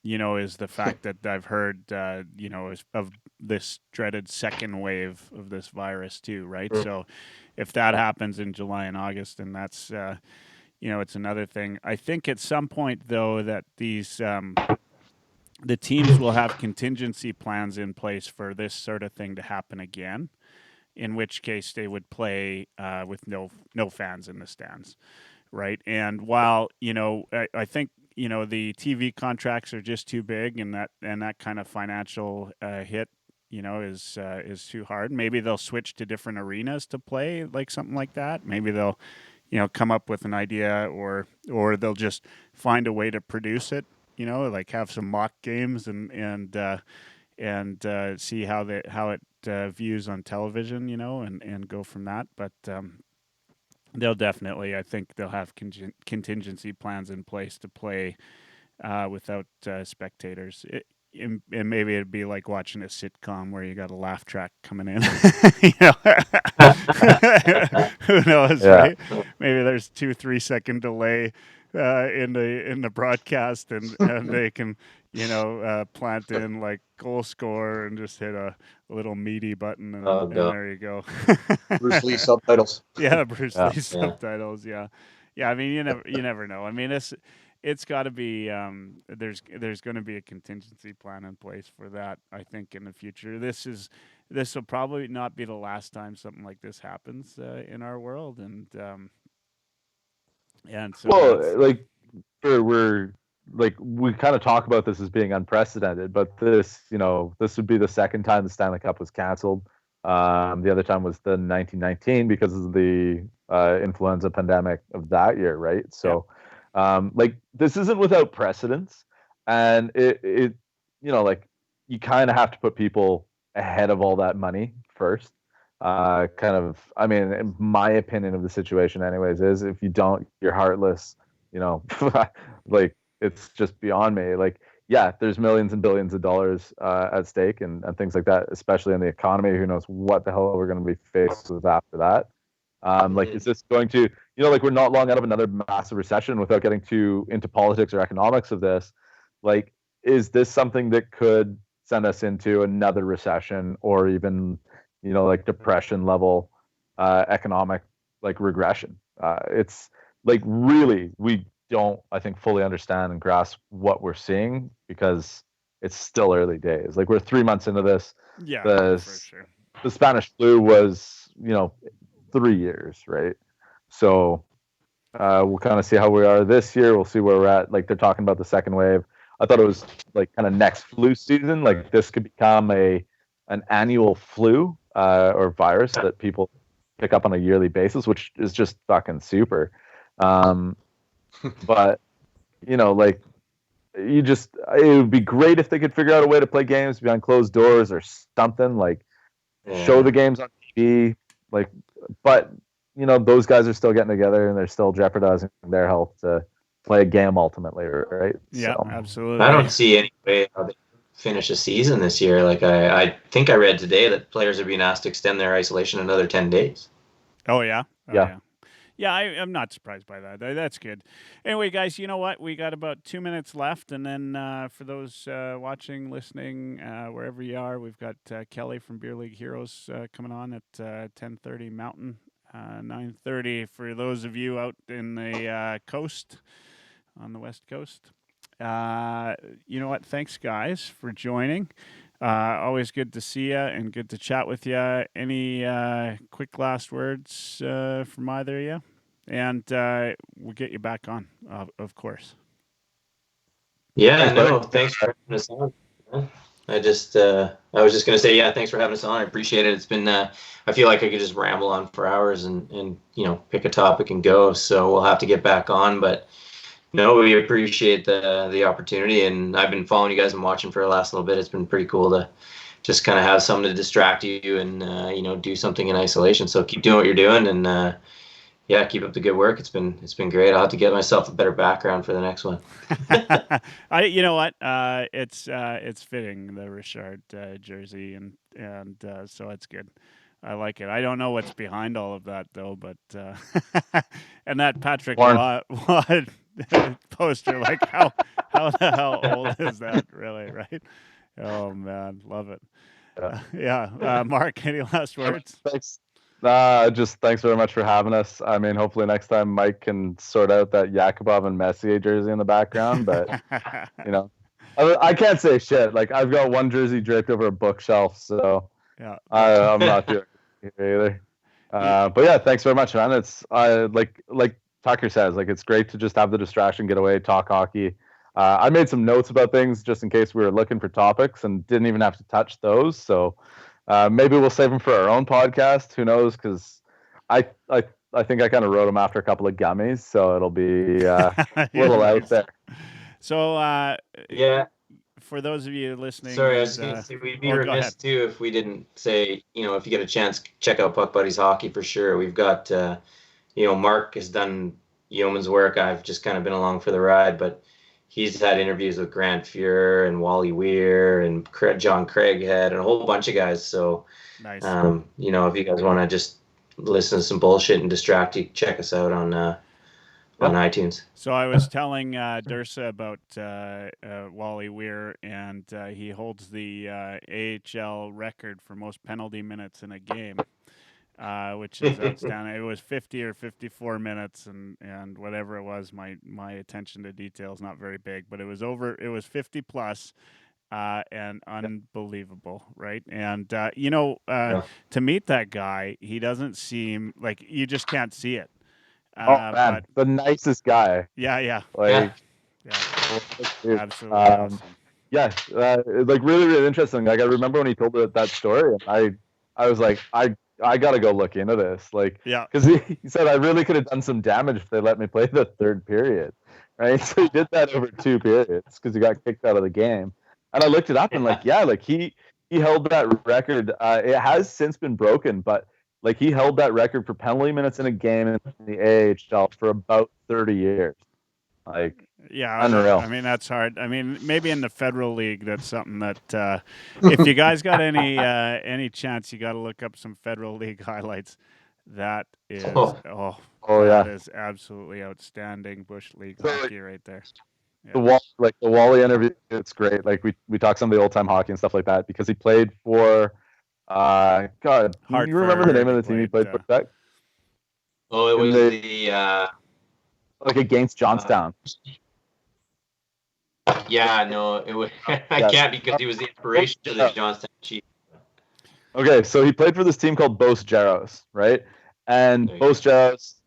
is the fact that I've heard, of this dreaded second wave of this virus too, right?
Mm.
So, if that happens in July and August, then that's, it's another thing. I think at some point though that these the teams will have contingency plans in place for this sort of thing to happen again, in which case they would play with no fans in the stands, right? And while I think the TV contracts are just too big, and that kind of financial hit is too hard. Maybe they'll switch to different arenas to play, like something like that. Maybe they'll come up with an idea, or they'll just find a way to produce it. Like have some mock games and see how it views on television, and go from that. But they'll definitely, I think they'll have contingency plans in place to play without spectators. And maybe it'd be like watching a sitcom where you got a laugh track coming in. Who knows,
Yeah.
right? Maybe there's 2-3 second delay in the broadcast, and they can plant in like goal score and just hit a little meaty button, and there you go.
Bruce Lee subtitles.
Yeah, Bruce
Yeah.
Lee subtitles. Yeah. I mean, you never know. I mean, it's got to be there's going to be a contingency plan in place for that, I think, in the future. This will probably not be the last time something like this happens in our world, and so
like we're like we kind of talk about this as being unprecedented, but this would be the second time the Stanley Cup was canceled. The other time was the 1919 because of the influenza pandemic of that year, right? So like this isn't without precedence, and it like you kind of have to put people ahead of all that money first. Kind of, I mean, in my opinion of the situation anyways, is if you don't, you're heartless. Like it's just beyond me. Like, yeah, there's millions and billions of dollars at stake and things like that, especially in the economy. Who knows what the hell we're going to be faced with after that? Like, is this going to, like we're not long out of another massive recession without getting too into politics or economics of this. Like, is this something that could send us into another recession or even, like depression level economic like regression? It's like really, we don't, I think, fully understand and grasp what we're seeing because it's still early days. Like we're 3 months into this.
Yeah, for sure.
The Spanish flu was, 3 years, right? So we'll kind of see how we are this year. We'll see where we're at. Like they're talking about the second wave. I thought it was like kind of next flu season. Like this could become an annual flu or virus that people pick up on a yearly basis, which is just fucking super. But like it would be great if they could figure out a way to play games behind closed doors or something, like show the games on TV, like, but those guys are still getting together and they're still jeopardizing their health to play a game ultimately, right?
Yeah,
so,
absolutely.
I don't see any way how they finish a season this year. Like I think I read today that players are being asked to extend their isolation another 10 days.
Oh yeah.
Yeah.
Yeah, I'm not surprised by that. That's good. Anyway, guys, you know what? We got about 2 minutes left, and then for those watching, listening, wherever you are, we've got Kelly from Beer League Heroes coming on at 10:30 Mountain 9:30 for those of you out in the coast, on the West Coast. You know what? Thanks, guys, for joining. Always good to see you and good to chat with you. Any quick last words from either of you? And we'll get you back on, of course.
Yeah, no, thanks for having us on. I was just gonna say, yeah, thanks for having us on. I appreciate it. It's been, I feel like I could just ramble on for hours and pick a topic and go. So we'll have to get back on, but no, we appreciate the opportunity. And I've been following you guys and watching for the last little bit. It's been pretty cool to just kind of have something to distract you and do something in isolation. So keep doing what you're doing, and yeah, keep up the good work. It's been great. I'll have to get myself a better background for the next one.
You know what? It's fitting, the Richard jersey, and so it's good. I like it. I don't know what's behind all of that though, but and that Patrick Watt poster, like how the hell old is that really, right? Oh man, love it. Yeah. Mark, any last words?
Thanks. Just thanks very much for having us. I mean, hopefully next time Mike can sort out that Yakubov and Messier jersey in the background, but I can't say shit. Like, I've got one jersey draped over a bookshelf, so
yeah,
I'm not doing it either. But yeah, thanks very much, man. It's like Tucker says, like, it's great to just have the distraction, get away, talk hockey. I made some notes about things just in case we were looking for topics and didn't even have to touch those. So maybe we'll save them for our own podcast. Who knows? Because I think I kind of wrote them after a couple of gummies, so it'll be a little out there.
So
yeah.
For those of you listening,
sorry, I was going to say we'd be remiss too if we didn't say, if you get a chance, check out Puck Buddies Hockey for sure. We've got, Mark has done yeoman's work. I've just kind of been along for the ride, but he's had interviews with Grant Fuhr and Wally Weir and John Craighead and a whole bunch of guys. So,
nice.
If you guys want to just listen to some bullshit and distract you, check us out on iTunes.
So I was telling Dirsa about Wally Weir, and he holds the AHL record for most penalty minutes in a game, which is outstanding. It was 50 or 54 minutes, and whatever it was, my attention to detail is not very big, but it was 50 plus. And unbelievable, right? And to meet that guy, he doesn't seem like, you just can't see it.
Man, the nicest guy.
Yeah.
Like,
absolutely awesome.
Yeah, like really, really interesting. Like, I remember when he told that story, and I was like, I gotta go look into this. Like,
yeah,
because he said I really could have done some damage if they let me play the third period, right? So he did that over 2 periods because he got kicked out of the game. And I looked it up, and he held that record. It has since been broken, but like, he held that record for penalty minutes in a game in the AHL for about 30 years. Like,
yeah,
unreal.
I mean, that's hard. I mean, maybe in the Federal League, that's something that if you guys got any chance, you got to look up some Federal League highlights. That is that is absolutely outstanding Bush League hockey right there. Yeah.
The Wally interview, it's great. Like, we talk some of the old time hockey and stuff like that, because he played for God, you remember the name of the team he played for? That?
Oh, it was the
like against Johnstown.
Yeah, no, it was. I can't, because he was the inspiration to the Johnstown Chiefs.
Okay, so he played for this team called Bos Jaros, right? And Bos Jaros,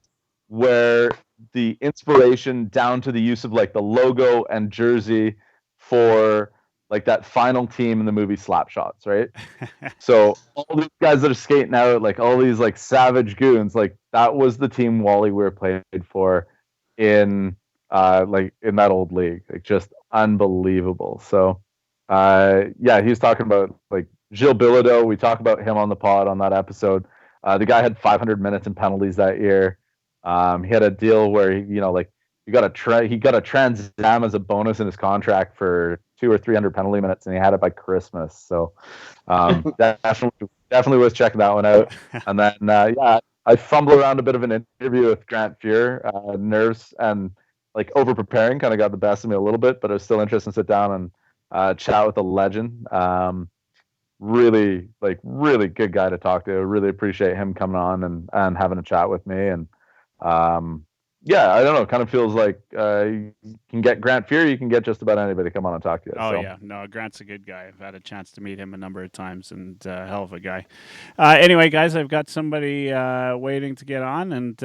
where the inspiration down to the use of like the logo and jersey for like that final team in the movie Slapshots, right? So all these guys that are skating out, like all these like savage goons, like that was the team Wally Weir played for in in that old league. Like, just unbelievable. So he was talking about like Gilles Bilodeau. We talked about him on the pod on that episode. The guy had 500 minutes in penalties that year. He had a deal where he got a Trans Am as a bonus in his contract for 200 or 300 penalty minutes, and he had it by Christmas. So definitely was checking that one out. And then I fumbled around a bit of an interview with Grant Fuhr. Nerves and like over preparing kind of got the best of me a little bit, but I was still interested to sit down and chat with the legend. really good guy to talk to. Really appreciate him coming on and having a chat with me. And yeah, I don't know. It kind of feels like you can get Grant Fuhr, you can get just about anybody to come on and talk to you.
Oh,
so.
yeah. No, Grant's a good guy. I've had a chance to meet him a number of times, and hell of a guy. Anyway, guys, I've got somebody waiting to get on, and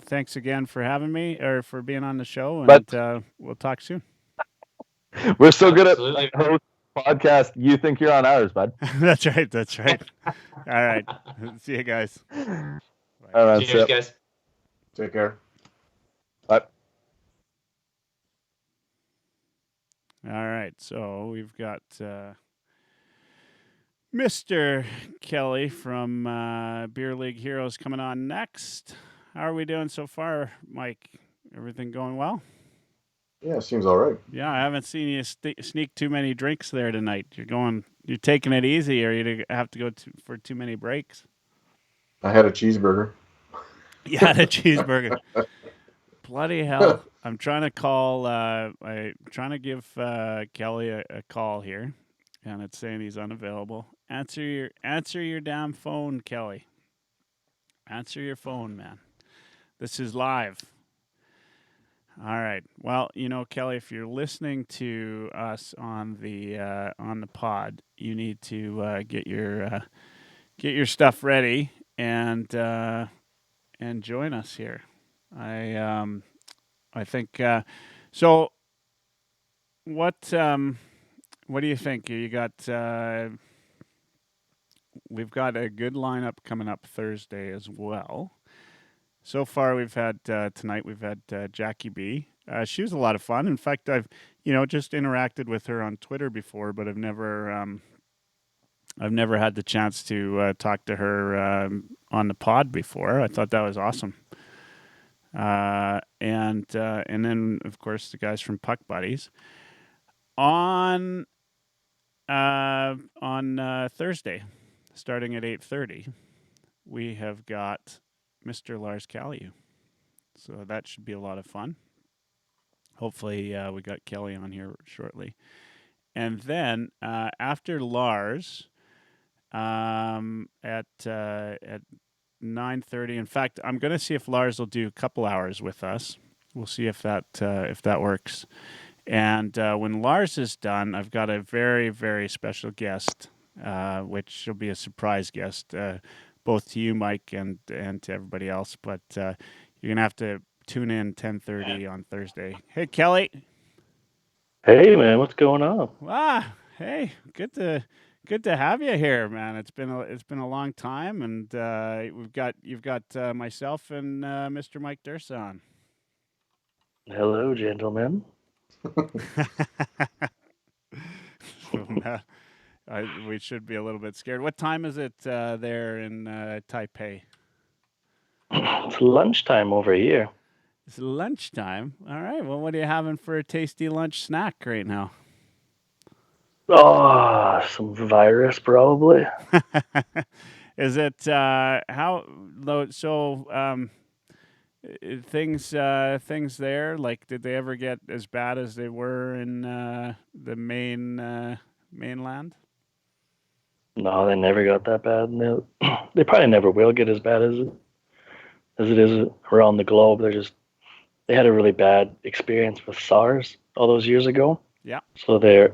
thanks again for having me, or for being on the show, and we'll talk soon.
We're so good at
Absolutely.
host podcast. You think you're on ours, bud.
That's right. That's right. All right. See you guys.
All right,
Cheers, guys.
Take care.
Bye.
All right. So we've got Mr. Kelly from Beer League Heroes coming on next. How are we doing so far, Mike? Everything going well?
Yeah, seems all right.
Yeah, I haven't seen you sneak too many drinks there tonight. You're taking it easy, or you have to go for too many breaks.
I had a cheeseburger.
You had a cheeseburger. Bloody hell! I'm trying to call. I'm trying to give Kelly a call here, and it's saying he's unavailable. Answer your damn phone, Kelly. Answer your phone, man. This is live. All right. Well, Kelly, if you're listening to us on the pod, you need to get your stuff ready and join us here. I think so. What do you think? We've got a good lineup coming up Thursday as well. So far, we've had tonight. We've had Jackie B. She was a lot of fun. In fact, I've just interacted with her on Twitter before, but I've never had the chance to talk to her on the pod before. I thought that was awesome. And then of course the guys from Puck Buddies on Thursday, starting at 8:30. We have got Mr. Lars Kalliu. So that should be a lot of fun. Hopefully we got Kelly on here shortly. And then after Lars, at 9:30. In fact, I'm going to see if Lars will do a couple hours with us. We'll see if that works. And when Lars is done, I've got a very, very special guest, which will be a surprise guest, both to you, Mike, and to everybody else. But you're going to have to tune in 10:30 on Thursday. Hey, Kelly.
Hey, man, what's going on?
Hey, good to have you here, man. It's been a long time, and you've got myself and Mr. Mike Dirsa on.
Hello, gentlemen.
We should be a little bit scared. What time is it there in Taipei?
It's lunchtime over here.
It's lunchtime. All right. Well, what are you having for a tasty lunch snack right now?
Oh, some virus probably.
Is it how low? So things there, like, did they ever get as bad as they were in the mainland?
No, they never got that bad. And they probably never will get as bad as it is around the globe. They had a really bad experience with SARS all those years ago.
Yeah.
So they're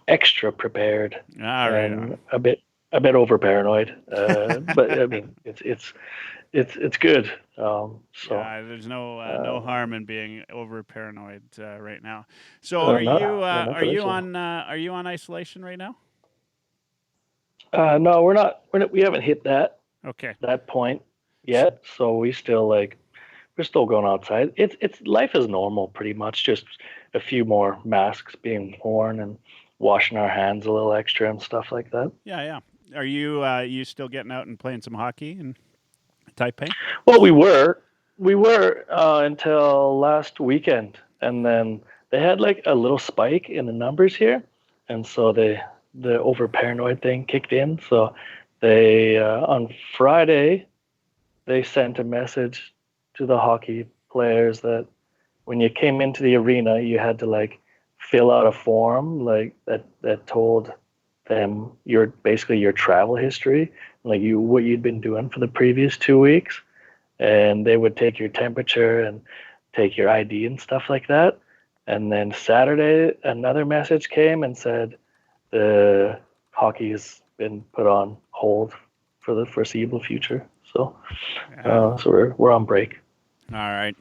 extra prepared.
All right.
And a bit over paranoid. But I mean, it's good.
Yeah, there's no harm in being over paranoid right now. So are you on isolation right now?
No, we're not. We haven't hit that point yet. So we're still going outside. It's life is normal pretty much. Just a few more masks being worn and washing our hands a little extra and stuff like that.
Yeah. Are you still getting out and playing some hockey in Taipei?
Well, we were until last weekend, and then they had like a little spike in the numbers here, and so the over paranoid thing kicked in. So they on Friday they sent a message to the hockey players that when you came into the arena, you had to like fill out a form like that told them your travel history, like what you'd been doing for the previous 2 weeks, and they would take your temperature and take your ID and stuff like that. And then Saturday, another message came and said the hockey has been put on hold for the foreseeable future. So, so we're on break.
All right.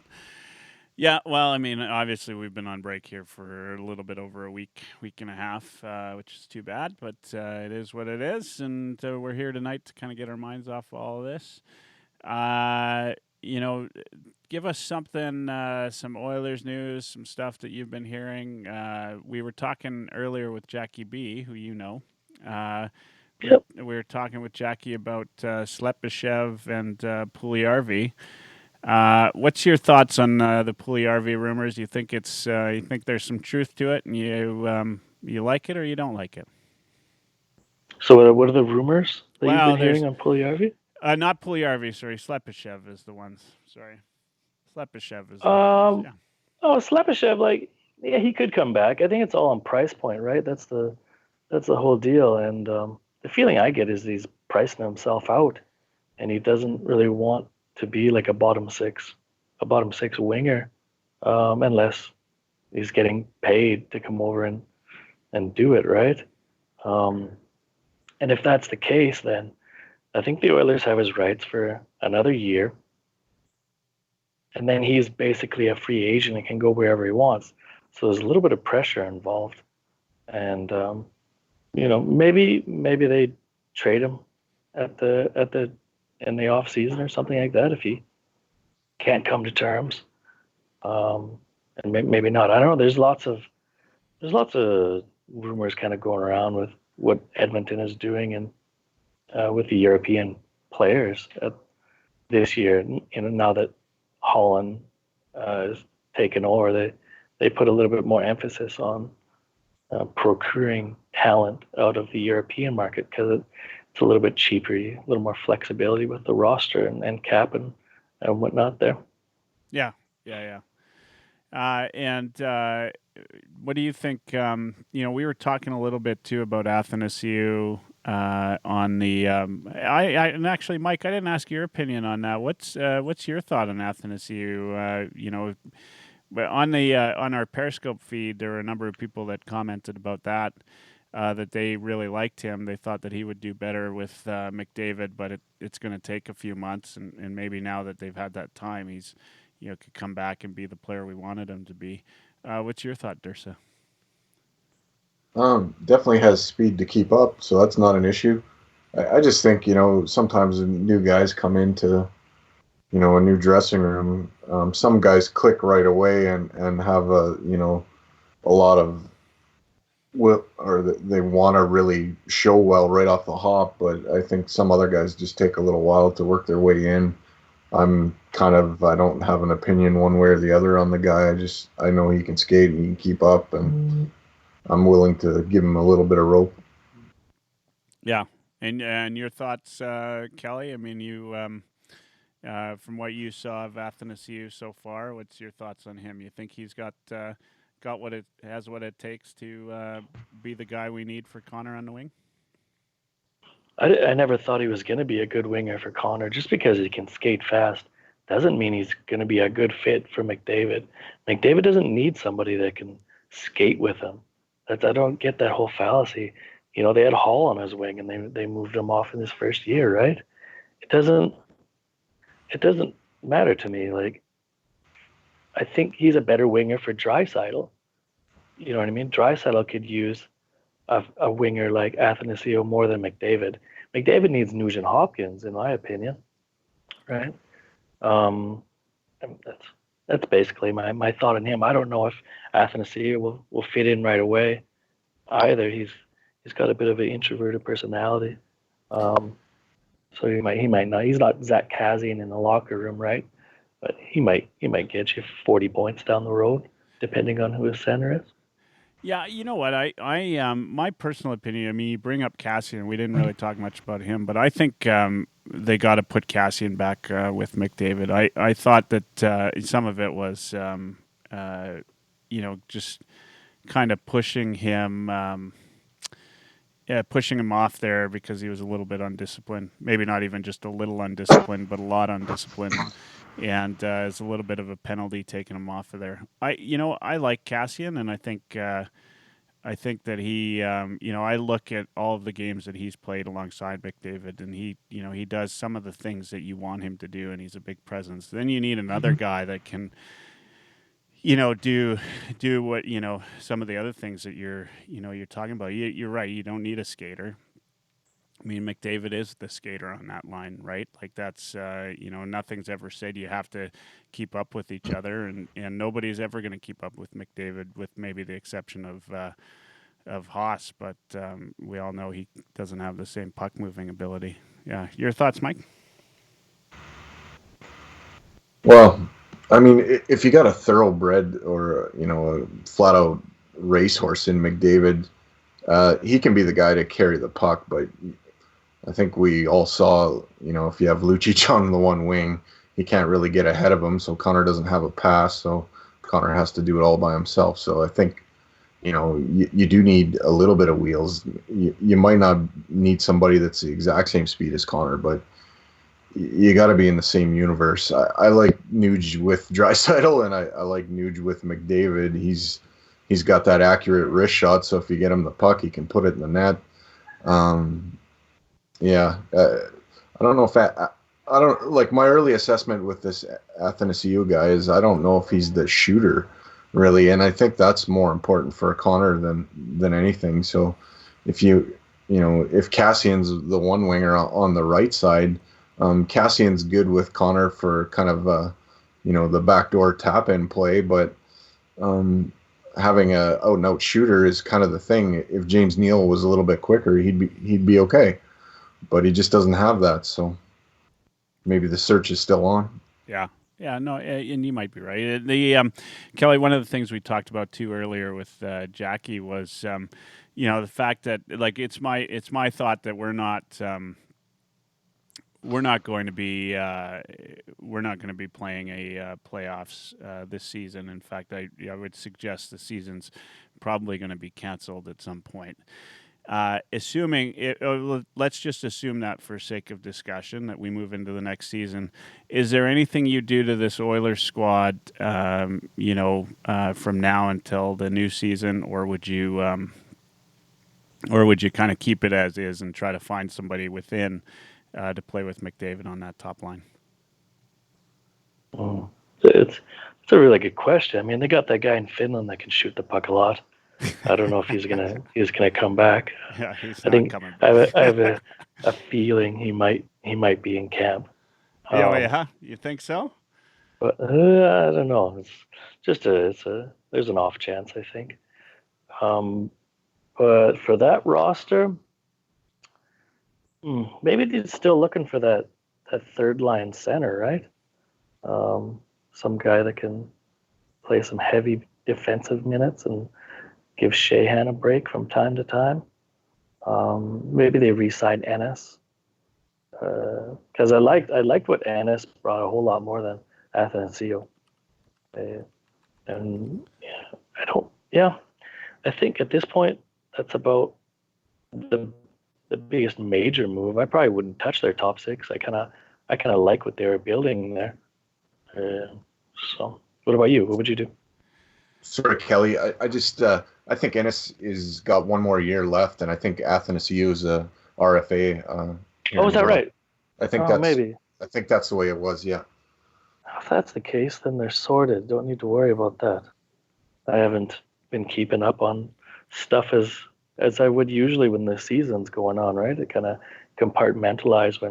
Yeah, well, I mean, obviously we've been on break here for a little bit over a week and a half, which is too bad, but it is what it is, and we're here tonight to kind of get our minds off all of this. You know, give us something, some Oilers news, some stuff that you've been hearing. We were talking earlier with Jackie B, who you know.
Yep.
We were talking with Jackie about Slepyshev and Puljujarvi. What's your thoughts on the Puljujarvi rumors? You think it's you think there's some truth to it, and you like it or you don't like it?
So what are the rumors that you've
Well,
been hearing on Puljujarvi?
Not Puljujarvi. Sorry, Slepyshev is the ones. Sorry, Slepyshev is the rumors. Yeah.
Oh, Slepyshev, like, yeah, he could come back. I think it's all on price point, right? That's the whole deal. And the feeling I get is he's pricing himself out, and he doesn't really want to be like a bottom six winger, unless he's getting paid to come over and do it, right? And if that's the case, then I think the Oilers have his rights for another year. And then he's basically a free agent and can go wherever he wants. So there's a little bit of pressure involved. And maybe they trade him in the off season or something like that if he can't come to terms. And maybe not. I don't know. There's lots of rumors kind of going around with what Edmonton is doing and with the European players this year. Now that Holland is taken over, they put a little bit more emphasis on procuring talent out of the European market because it's a little bit cheaper, a little more flexibility with the roster and cap and whatnot there.
Yeah. And what do you think? We were talking a little bit too about Athanasiou on the. And actually, Mike, I didn't ask your opinion on that. What's your thought on Athanasiou? But on our Periscope feed, there were a number of people that commented about that. That they really liked him. They thought that he would do better with McDavid, but it's going to take a few months, and maybe now that they've had that time, he's could come back and be the player we wanted him to be. What's your thought, Dirsa?
Definitely has speed to keep up, so that's not an issue. I just think sometimes new guys come into a new dressing room. Some guys click right away and have a lot of they want to really show well right off the hop, but I think some other guys just take a little while to work their way in. I don't have an opinion one way or the other on the guy. I know he can skate and he can keep up, and I'm willing to give him a little bit of rope.
Yeah, and your thoughts, Kelly? I mean, you from what you saw of Athanasiou so far, what's your thoughts on him? You think he's got what it takes to be the guy we need for Connor on the wing?
I never thought he was going to be a good winger for Connor. Just because he can skate fast doesn't mean he's going to be a good fit for McDavid. McDavid doesn't need somebody that can skate with him. I don't get that whole fallacy. They had Hall on his wing and they moved him off in his first year, right? It doesn't matter to me. Like, I think he's a better winger for Draisaitl. You know what I mean? Draisaitl could use a winger like Athanasiou more than McDavid. McDavid needs Nugent Hopkins, in my opinion, right? And that's basically my thought on him. I don't know if Athanasiou will fit in right away either. He's got a bit of an introverted personality, so he might not. He's not Zach Kassian in the locker room, right? But he might get you 40 points down the road, depending on who his center is.
Yeah, you know what? I my personal opinion. I mean, you bring up Kassian. We didn't really talk much about him, but I think they got to put Kassian back with McDavid. I thought that some of it was, just kind of pushing him. pushing him off there because he was a little bit undisciplined. Maybe not even just a little undisciplined, but a lot undisciplined. And it's a little bit of a penalty taking him off of there. I like Cassian, and I think that he, I look at all of the games that he's played alongside McDavid, and he does some of the things that you want him to do, and he's a big presence. Then you need another guy that can, do what, some of the other things that you're talking about. You're right. You don't need a skater. I mean, McDavid is the skater on that line, right? Like that's, nothing's ever said you have to keep up with each other, and nobody's ever going to keep up with McDavid, with maybe the exception of Haas. But we all know he doesn't have the same puck moving ability. Yeah, your thoughts, Mike?
Well, I mean, if you got a thoroughbred or a flat out racehorse in McDavid, he can be the guy to carry the puck. But I think we all saw, if you have Lucic on the one wing, he can't really get ahead of him. So Connor doesn't have a pass. So Connor has to do it all by himself. So I think, you do need a little bit of wheels. You might not need somebody that's the exact same speed as Connor, but you got to be in the same universe. I like Nuge with Draisaitl, and I like Nuge with McDavid. He's got that accurate wrist shot, so if you get him the puck, he can put it in the net. I don't know if I don't like my early assessment with this Athanasiou guy is I don't know if he's the shooter really, and I think that's more important for Connor than anything. So if if Cassian's the one winger on the right side. Cassian's good with Connor for kind of the backdoor tap in play, but having a out and out shooter is kind of the thing. If James Neal was a little bit quicker, he'd be okay, but he just doesn't have that. So maybe the search is still on.
Yeah, no, and you might be right. The Kelly, one of the things we talked about too earlier with Jackie was the fact that like it's my thought that we're not going to be playing a playoffs this season. In fact, I would suggest the season's probably going to be canceled at some point. Assuming let's just assume that for sake of discussion that we move into the next season. Is there anything you do to this Oilers squad, from now until the new season, or would you kind of keep it as is and try to find somebody within? To play with McDavid on that top line?
It's a really good question. I mean, they got that guy in Finland that can shoot the puck a lot. I don't know if he's gonna come back.
Yeah, he's
not coming back. I have a feeling he might be in camp.
Yeah, you think so?
But I don't know. It's just there's an off chance, I think. But for that roster. Maybe they're still looking for that third line center, right? Some guy that can play some heavy defensive minutes and give Sheahan a break from time to time. Maybe they re-sign Ennis because I liked what Ennis brought a whole lot more than Athanasiou. I think at this point that's about the biggest major move. I probably wouldn't touch their top six. I kind of like what they were building there. So, what about you? What would you do?
Sort of, Kelly. I just I think Ennis is got one more year left, and I think Athanasiou is a RFA.
Is that right?
I think
maybe.
I think that's the way it was. Yeah.
If that's the case, then they're sorted. Don't need to worry about that. I haven't been keeping up on stuff as I would usually when the season's going on, right? I kind of compartmentalize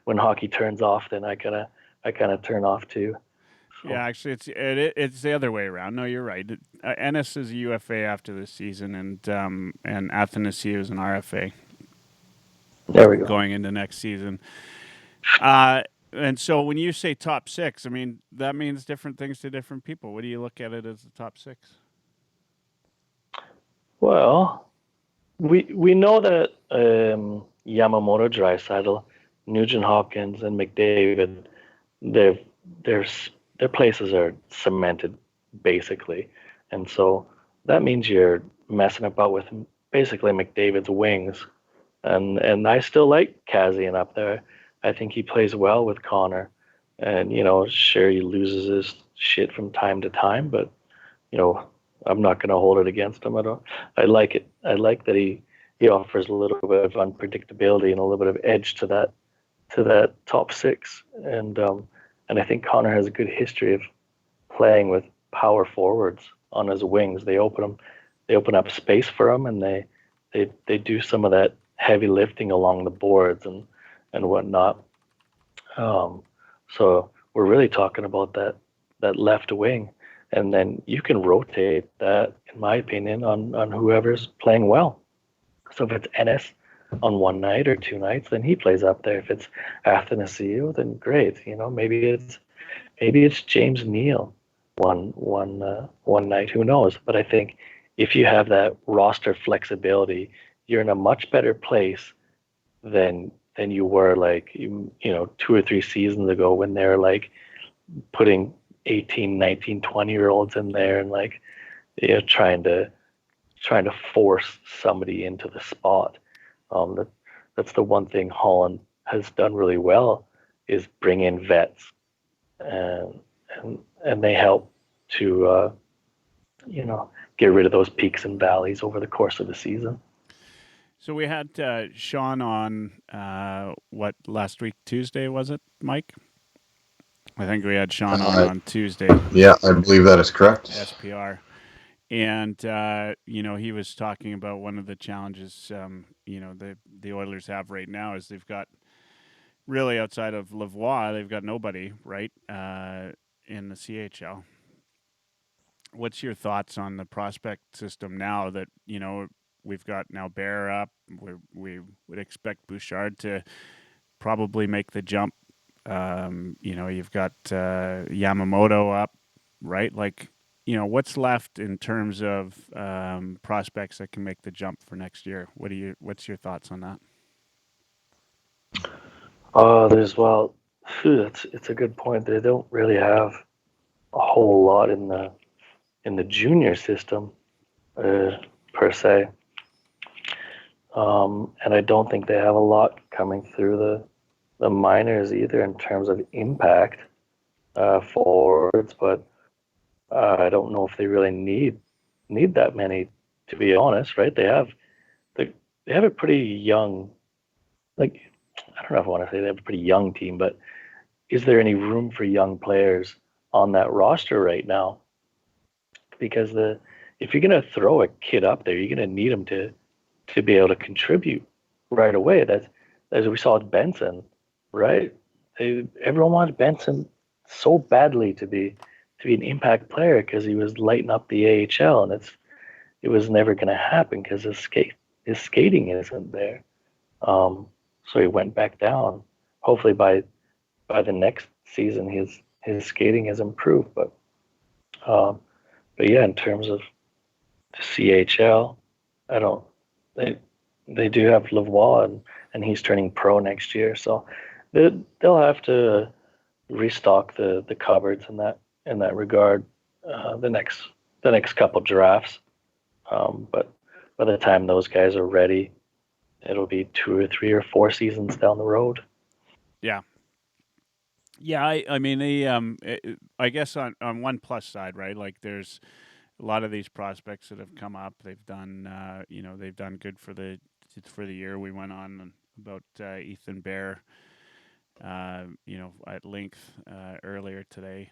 when hockey turns off, then I kind of turn off too. So.
Yeah, actually, it's the other way around. No, you're right. Ennis is a UFA after this season, and Athanasiou is an RFA.
There we go.
Going into next season. And so when you say top six, I mean, that means different things to different people. What do you look at it as the top six?
Well, we know that Yamamoto, Draisaitl, Nugent Hopkins, and McDavid, their places are cemented, basically. And so that means you're messing about with basically McDavid's wings. and I still like Kazian up there. I think he plays well with Connor, and sure he loses his shit from time to time, but I'm not going to hold it against him. I like it. I like that he offers a little bit of unpredictability and a little bit of edge to that top six, and I think Connor has a good history of playing with power forwards on his wings. They open up space for him, and they do some of that heavy lifting along the boards and whatnot. So we're really talking about that left wing, and then you can rotate that, in my opinion, on whoever's playing well. So if it's Ennis on one night or two nights, then he plays up there. If it's Athanasiou, then great. Maybe it's James Neal one night. Who knows? But I think if you have that roster flexibility, you're in a much better place than you were like 2 or 3 seasons ago when they're like putting 18, 19, 20-year-olds in there and like trying to force somebody into the spot. That's the one thing Holland has done really well, is bring in vets, and they help to get rid of those peaks and valleys over the course of the season.
So we had Sean on last week, Tuesday, was it, Mike? I think we had Sean on Tuesday.
Yeah, I believe that is correct.
SPR. And, he was talking about one of the challenges, the Oilers have right now is they've got, really outside of Lavoie, they've got nobody, right, in the CHL. What's your thoughts on the prospect system now that, we've got now Bear up? We would expect Bouchard to probably make the jump. You've got Yamamoto up, right? Like, what's left in terms of prospects that can make the jump for next year? What's your thoughts on that?
It's a good point. They don't really have a whole lot in the junior system per se. And I don't think they have a lot coming through the minors either in terms of impact forwards, but I don't know if they really need that many, to be honest, right? They have a pretty young, like, I don't know if I want to say they have a pretty young team, but is there any room for young players on that roster right now? Because if you're going to throw a kid up there, you're going to need him to be able to contribute right away. That's, as we saw with Benson, right? Everyone wanted Benson so badly to be an impact player because he was lighting up the AHL, and it was never going to happen because his skating isn't there. So he went back down. Hopefully by the next season his skating has improved. But yeah, in terms of the CHL, they do have Lavoie, and he's turning pro next year, so they'll have to restock the cupboards in that regard the next couple drafts. But by the time those guys are ready, it'll be 2 or 3 or 4 seasons down the road.
Yeah. I mean, I guess on one plus side, right? Like, there's a lot of these prospects that have come up. They've done, they've done good for the year. We went on about Ethan Bear, at length earlier today.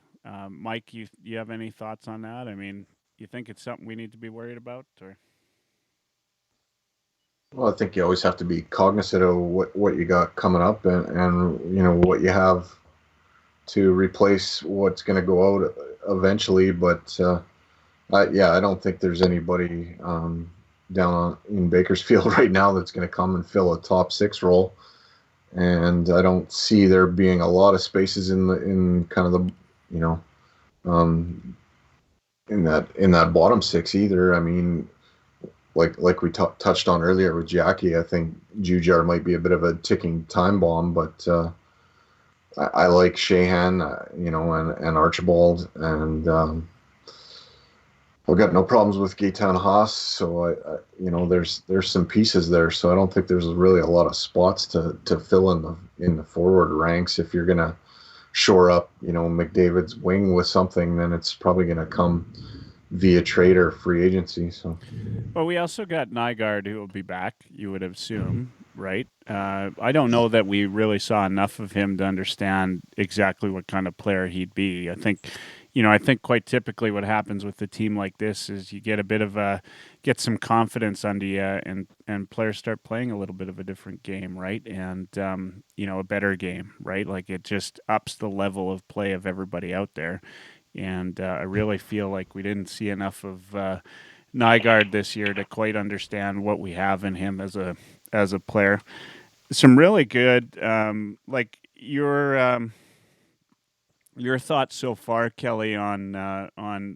Mike, you have any thoughts on that? I mean, you think it's something we need to be worried about, or?
Well, I think you always have to be cognizant of what you got coming up and what you have to replace what's going to go out eventually. But I don't think there's anybody down in Bakersfield right now that's going to come and fill a top 6 role. And I don't see there being a lot of spaces in kind of the in that bottom 6 either. I mean, like we touched on earlier with Jackie, I think Jujar might be a bit of a ticking time bomb, but I like Shahan, and Archibald, and I've got no problems with Gaetan Haas, so I there's some pieces there, so I don't think there's really a lot of spots to fill in the forward ranks. If you're gonna shore up, McDavid's wing with something, then it's probably gonna come via trade or free agency. So,
Well, we also got Nygaard, who will be back, you would assume, right? I don't know that we really saw enough of him to understand exactly what kind of player he'd be. I think quite typically what happens with a team like this is you get a bit of get some confidence under you, and players start playing a little bit of a different game, right? And a better game, right? Like it just ups the level of play of everybody out there. And I really feel like we didn't see enough of Nygaard this year to quite understand what we have in him as a player. Some really good, like your thoughts so far, Kelly, on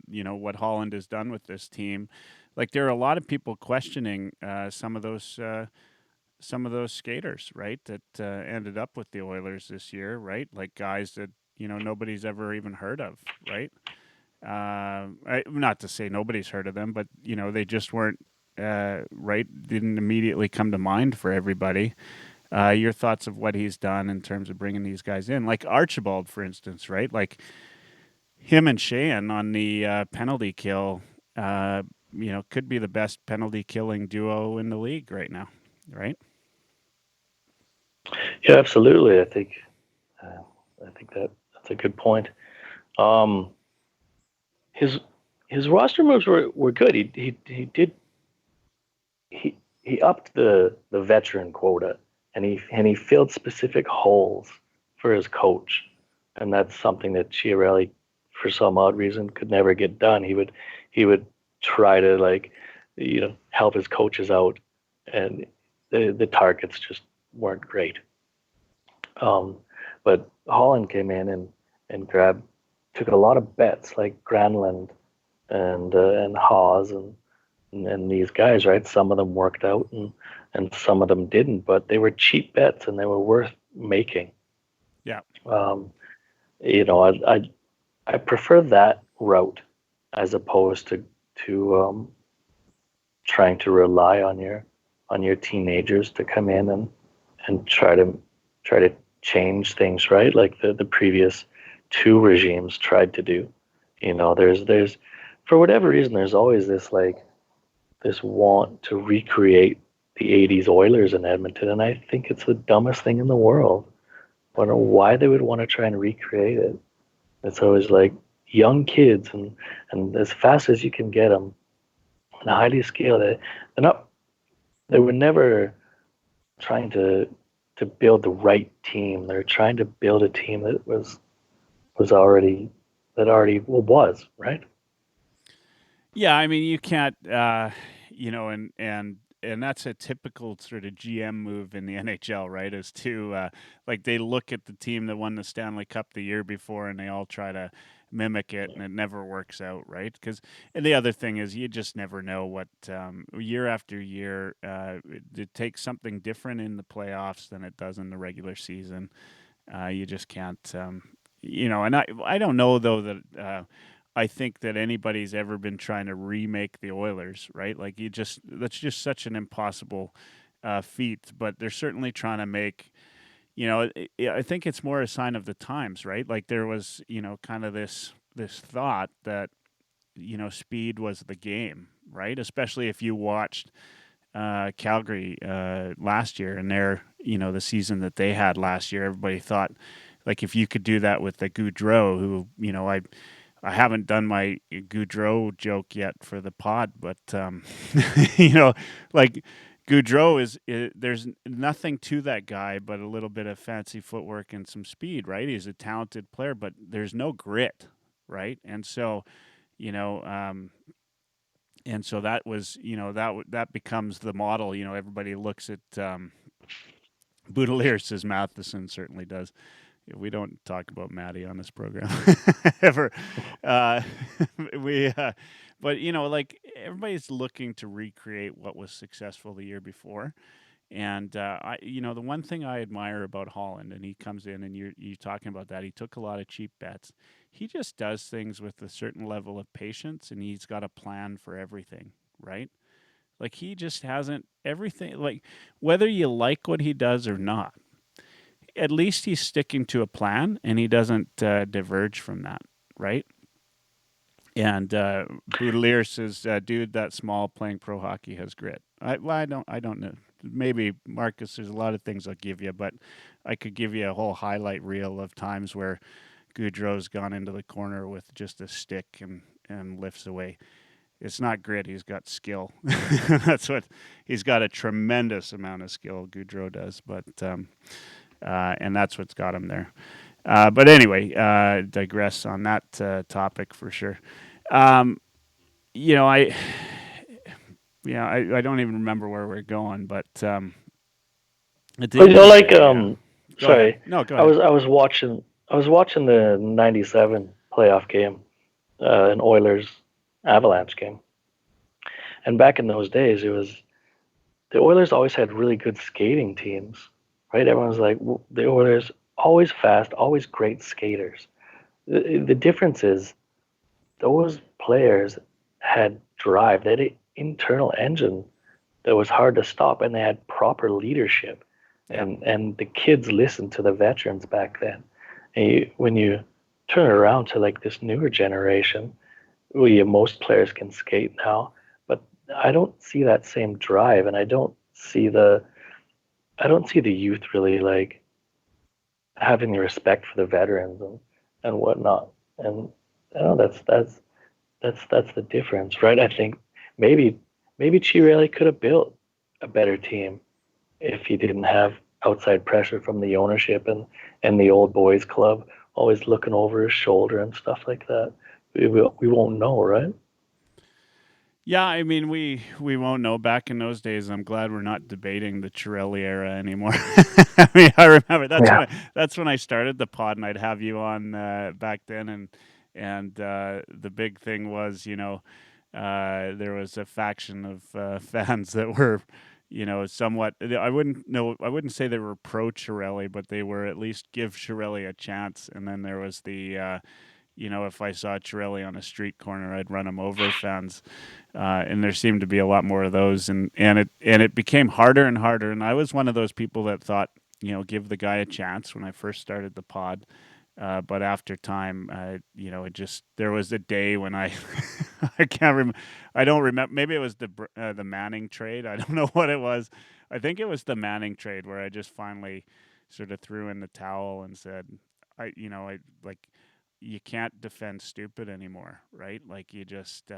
what Holland has done with this team. Like there are a lot of people questioning some of those skaters, right? That ended up with the Oilers this year, right? Like guys that nobody's ever even heard of, right? Not to say nobody's heard of them, but they just weren't right. Didn't immediately come to mind for everybody. Your thoughts of what he's done in terms of bringing these guys in, like Archibald, for instance, right? Like him and Sheahan on the penalty kill, could be the best penalty killing duo in the league right now, right?
Yeah, absolutely. I think that's a good point. His roster moves were good. He upped the veteran quota, and he filled specific holes for his coach, and that's something that Chiarelli, for some odd reason, could never get done. He would try to help his coaches out, and the targets just weren't great. But Holland came in and took a lot of bets like Granlund and Hawes and these guys, right? Some of them worked out and some of them didn't, but they were cheap bets and they were worth making.
Yeah.
I prefer that route as opposed to trying to rely on your teenagers to come in and try to change things, right? Like the previous two regimes tried to do. There's for whatever reason, there's always this want to recreate the 80s Oilers in Edmonton, and I think it's the dumbest thing in the world. I don't know why they would want to try and recreate it. It's always like young kids and as fast as you can get them, and highly skilled. They were never trying to build the right team. They're trying to build a team that was right.
Yeah, I mean you can't, and that's a typical sort of GM move in the NHL, right? Is to they look at the team that won the Stanley Cup the year before, and they all try to mimic it, and it never works out, right? And the other thing is you just never know what year after year it takes something different in the playoffs than it does in the regular season. You just can't, And I don't know though that. I think that anybody's ever been trying to remake the Oilers, right? Like that's just such an impossible feat. But they're certainly trying to make, I think it's more a sign of the times, right? Like there was, kind of this thought that, speed was the game, right? Especially if you watched Calgary last year and the season that they had last year, everybody thought, like if you could do that with the Gaudreau, who, I haven't done my Gaudreau joke yet for the pod, but like Gaudreau there's nothing to that guy but a little bit of fancy footwork and some speed, right? He's a talented player, but there's no grit, right? And so, that was, that becomes the model. Everybody looks at Boudelier, says Matheson certainly does. We don't talk about Maddie on this program ever. But like everybody's looking to recreate what was successful the year before, And the one thing I admire about Holland, and he comes in, and you're talking about that. He took a lot of cheap bets. He just does things with a certain level of patience, and he's got a plan for everything, right? Like he just hasn't everything. Like whether you like what he does or not, at least he's sticking to a plan, and he doesn't diverge from that, right? And Boudelier says, "Dude, that small playing pro hockey has grit." I don't know. Maybe Marcus, there's a lot of things I'll give you, but I could give you a whole highlight reel of times where Goudreau's gone into the corner with just a stick and lifts away. It's not grit. He's got skill. That's what he's got, a tremendous amount of skill. Goudreau does, but and that's what's got him there. But anyway, digress on that topic for sure. Um, you know, I I don't even remember where we're going, but at the
But
end of the
like
day, go
sorry,
ahead. No, go
I
ahead.
was watching the '97 playoff game, an Oilers Avalanche game, and back in those days, it was the Oilers always had really good skating teams, right? Everyone's like the Oilers always fast, always great skaters. The difference is those players had drive. They had an internal engine that was hard to stop, and they had proper leadership.
Yeah.
And the kids listened to the veterans back then. And when you turn it around to like this newer generation, most players can skate now, but I don't see that same drive, and I don't see the youth really like having the respect for the veterans and whatnot. And I don't know that's the difference, right? I think maybe Chiarelli could have built a better team if he didn't have outside pressure from the ownership and the old boys club always looking over his shoulder and stuff like that. We won't know, right?
Yeah, I mean, we won't know. Back in those days, I'm glad we're not debating the Chiarelli era anymore. I mean, I remember
Yeah.
that's when I started the pod, and I'd have you on back then, and the big thing was, there was a faction of fans that were, somewhat. I wouldn't say they were pro Chiarelli, but they were at least give Chiarelli a chance. And then there was the if I saw Chiarelli on a street corner, I'd run him over fans, and there seemed to be a lot more of those, and it became harder and harder. And I was one of those people that thought, give the guy a chance when I first started the pod. But after time, it just there was a day when I I can't remember. I don't remember. Maybe it was the Manning trade. I don't know what it was. I think it was the Manning trade where I just finally sort of threw in the towel and said, I like you can't defend stupid anymore, right? Like you just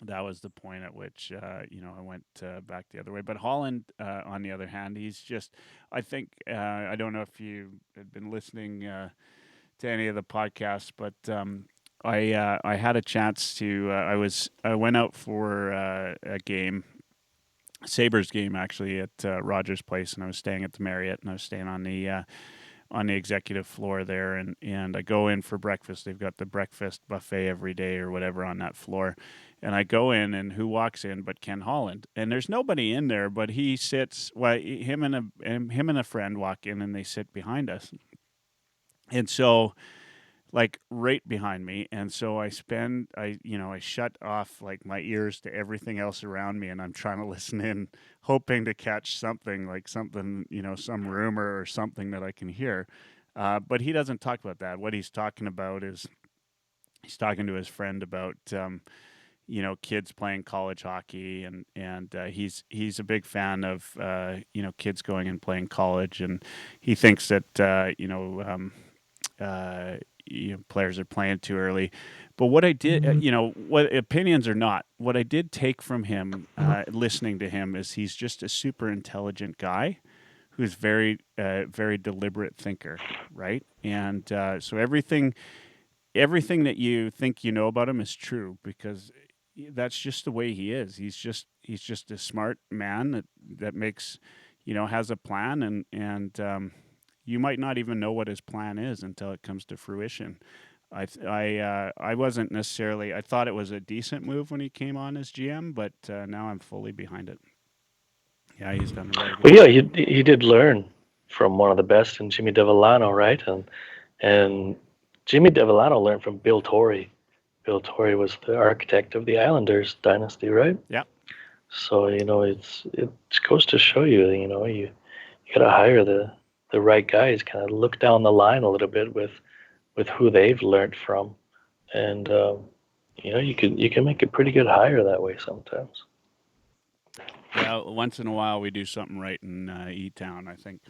that was the point at which I went back the other way. But Holland, on the other hand, he's just. I think I don't know if you had been listening to any of the podcasts, but I had a chance to. I went out for a game, Sabres game actually at Rogers Place, and I was staying at the Marriott, and I was staying on the executive floor there, and I go in for breakfast. They've got the breakfast buffet every day or whatever on that floor. And I go in, and who walks in but Ken Holland? And there's nobody in there, but he sits. Well, him and a friend walk in, and they sit behind us. And so, like right behind me, and so I shut off like my ears to everything else around me, and I'm trying to listen in, hoping to catch something, like something, some rumor or something that I can hear. But he doesn't talk about that. What he's talking about is he's talking to his friend about kids playing college hockey, and he's a big fan of kids going and playing college, and he thinks that players are playing too early. But what I did, what opinions or not, what I did take from him, listening to him, is he's just a super intelligent guy who's very deliberate thinker, right? And so everything that you think you know about him is true because that's just the way he is. He's just a smart man that makes, has a plan, and you might not even know what his plan is until it comes to fruition. I wasn't necessarily. I thought it was a decent move when he came on as GM, but now I'm fully behind it. Yeah, he's done really good.
Well, yeah, he did learn from one of the best in Jimmy Devellano, right? And Jimmy Devellano learned from Bill Torrey. Bill Torrey was the architect of the Islanders dynasty, right?
Yeah.
So it goes to show you, you gotta hire the right guys, kind of look down the line a little bit with who they've learned from, and you can make a pretty good hire that way sometimes.
Yeah, once in a while we do something right in E-Town, I think.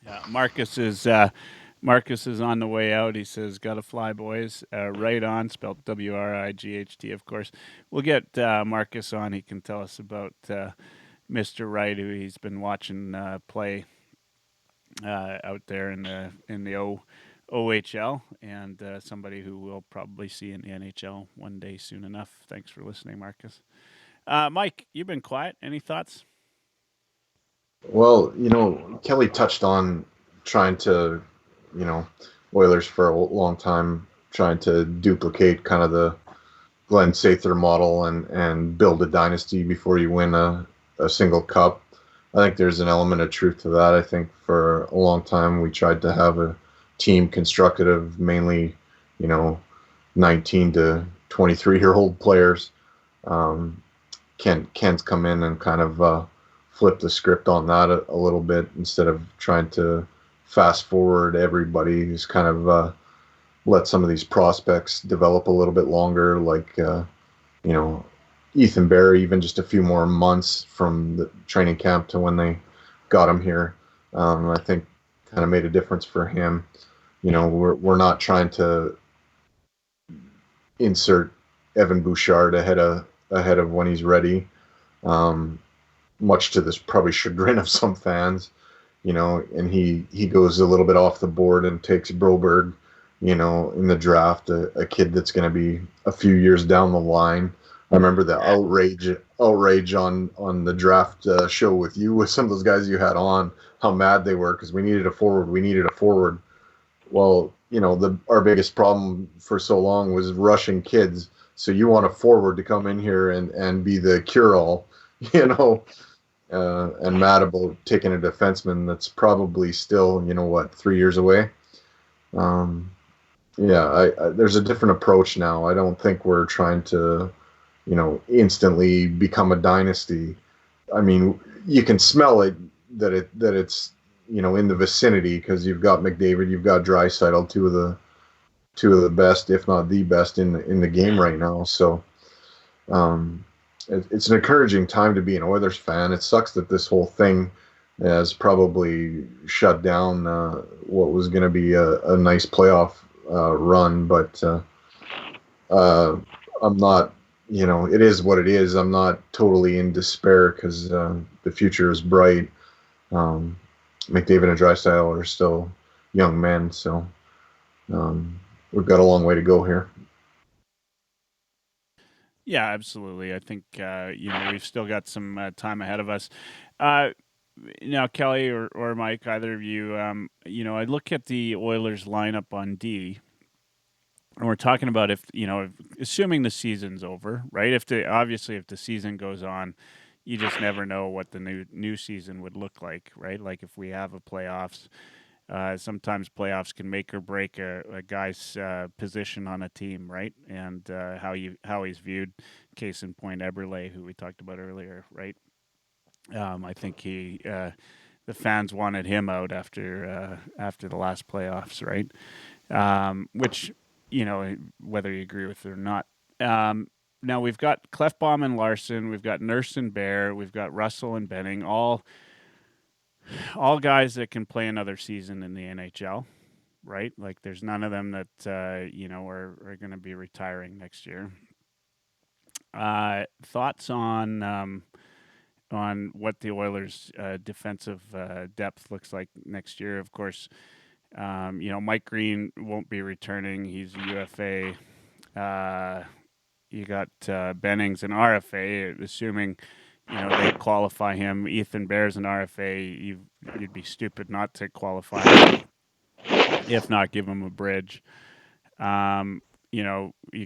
Yeah, Marcus is on the way out. He says, "Got to fly, boys." Right on, spelled WRIGHT, of course. We'll get Marcus on. He can tell us about Mr. Wright, who he's been watching play out there in the OHL, and somebody who we'll probably see in the NHL one day soon enough. Thanks for listening, Marcus. Mike, you've been quiet. Any thoughts?
Well, Kelly touched on trying to, Oilers for a long time trying to duplicate kind of the Glenn Sather model and build a dynasty before you win a single cup. I think there's an element of truth to that. I think for a long time we tried to have a team constructed of mainly, 19 to 23-year-old players. Ken's come in and kind of flip the script on that a little bit instead of trying to fast forward everybody. Who's kind of let some of these prospects develop a little bit longer, like Ethan Bear, even just a few more months from the training camp to when they got him here. I think kind of made a difference for him. We're not trying to insert Evan Bouchard ahead of when he's ready. Much to this probably chagrin of some fans, and he goes a little bit off the board and takes Broberg, in the draft, a kid that's going to be a few years down the line. I remember the outrage on the draft show with you, with some of those guys you had on, how mad they were because we needed a forward. Well, our biggest problem for so long was rushing kids. So you want a forward to come in here and be the cure-all, and mad about taking a defenseman that's probably still, 3 years away. There's a different approach now. I don't think we're trying to, instantly become a dynasty. I mean, you can smell it that it's, in the vicinity because you've got McDavid, you've got Draisaitl, two of the best, if not the best in the game right now. So, it's an encouraging time to be an Oilers fan. It sucks that this whole thing has probably shut down what was going to be a nice playoff run, but I'm not, it is what it is. I'm not totally in despair because the future is bright. McDavid and Draisaitl are still young men, so we've got a long way to go here.
Yeah, absolutely. I think we've still got some time ahead of us. Now, Kelly or Mike, either of you, I look at the Oilers lineup on D, and we're talking about if assuming the season's over, right? If the season goes on, you just never know what the new season would look like, right? Like if we have a playoffs. Sometimes playoffs can make or break a guy's position on a team, right? And how he's viewed. Case in point, Eberle, who we talked about earlier, right? I think the fans wanted him out after the last playoffs, right? Which whether you agree with it or not. Now we've got Clefbaum and Larson, we've got Nurse and Bear, we've got Russell and Benning, all guys that can play another season in the NHL, right? Like there's none of them that are going to be retiring next year. Thoughts on what the Oilers' defensive depth looks like next year? Of course, Mike Green won't be returning; he's a UFA. You got Bennings an RFA, assuming. They qualify him. Ethan Bear's an RFA. You'd be stupid not to qualify him, if not give him a bridge. You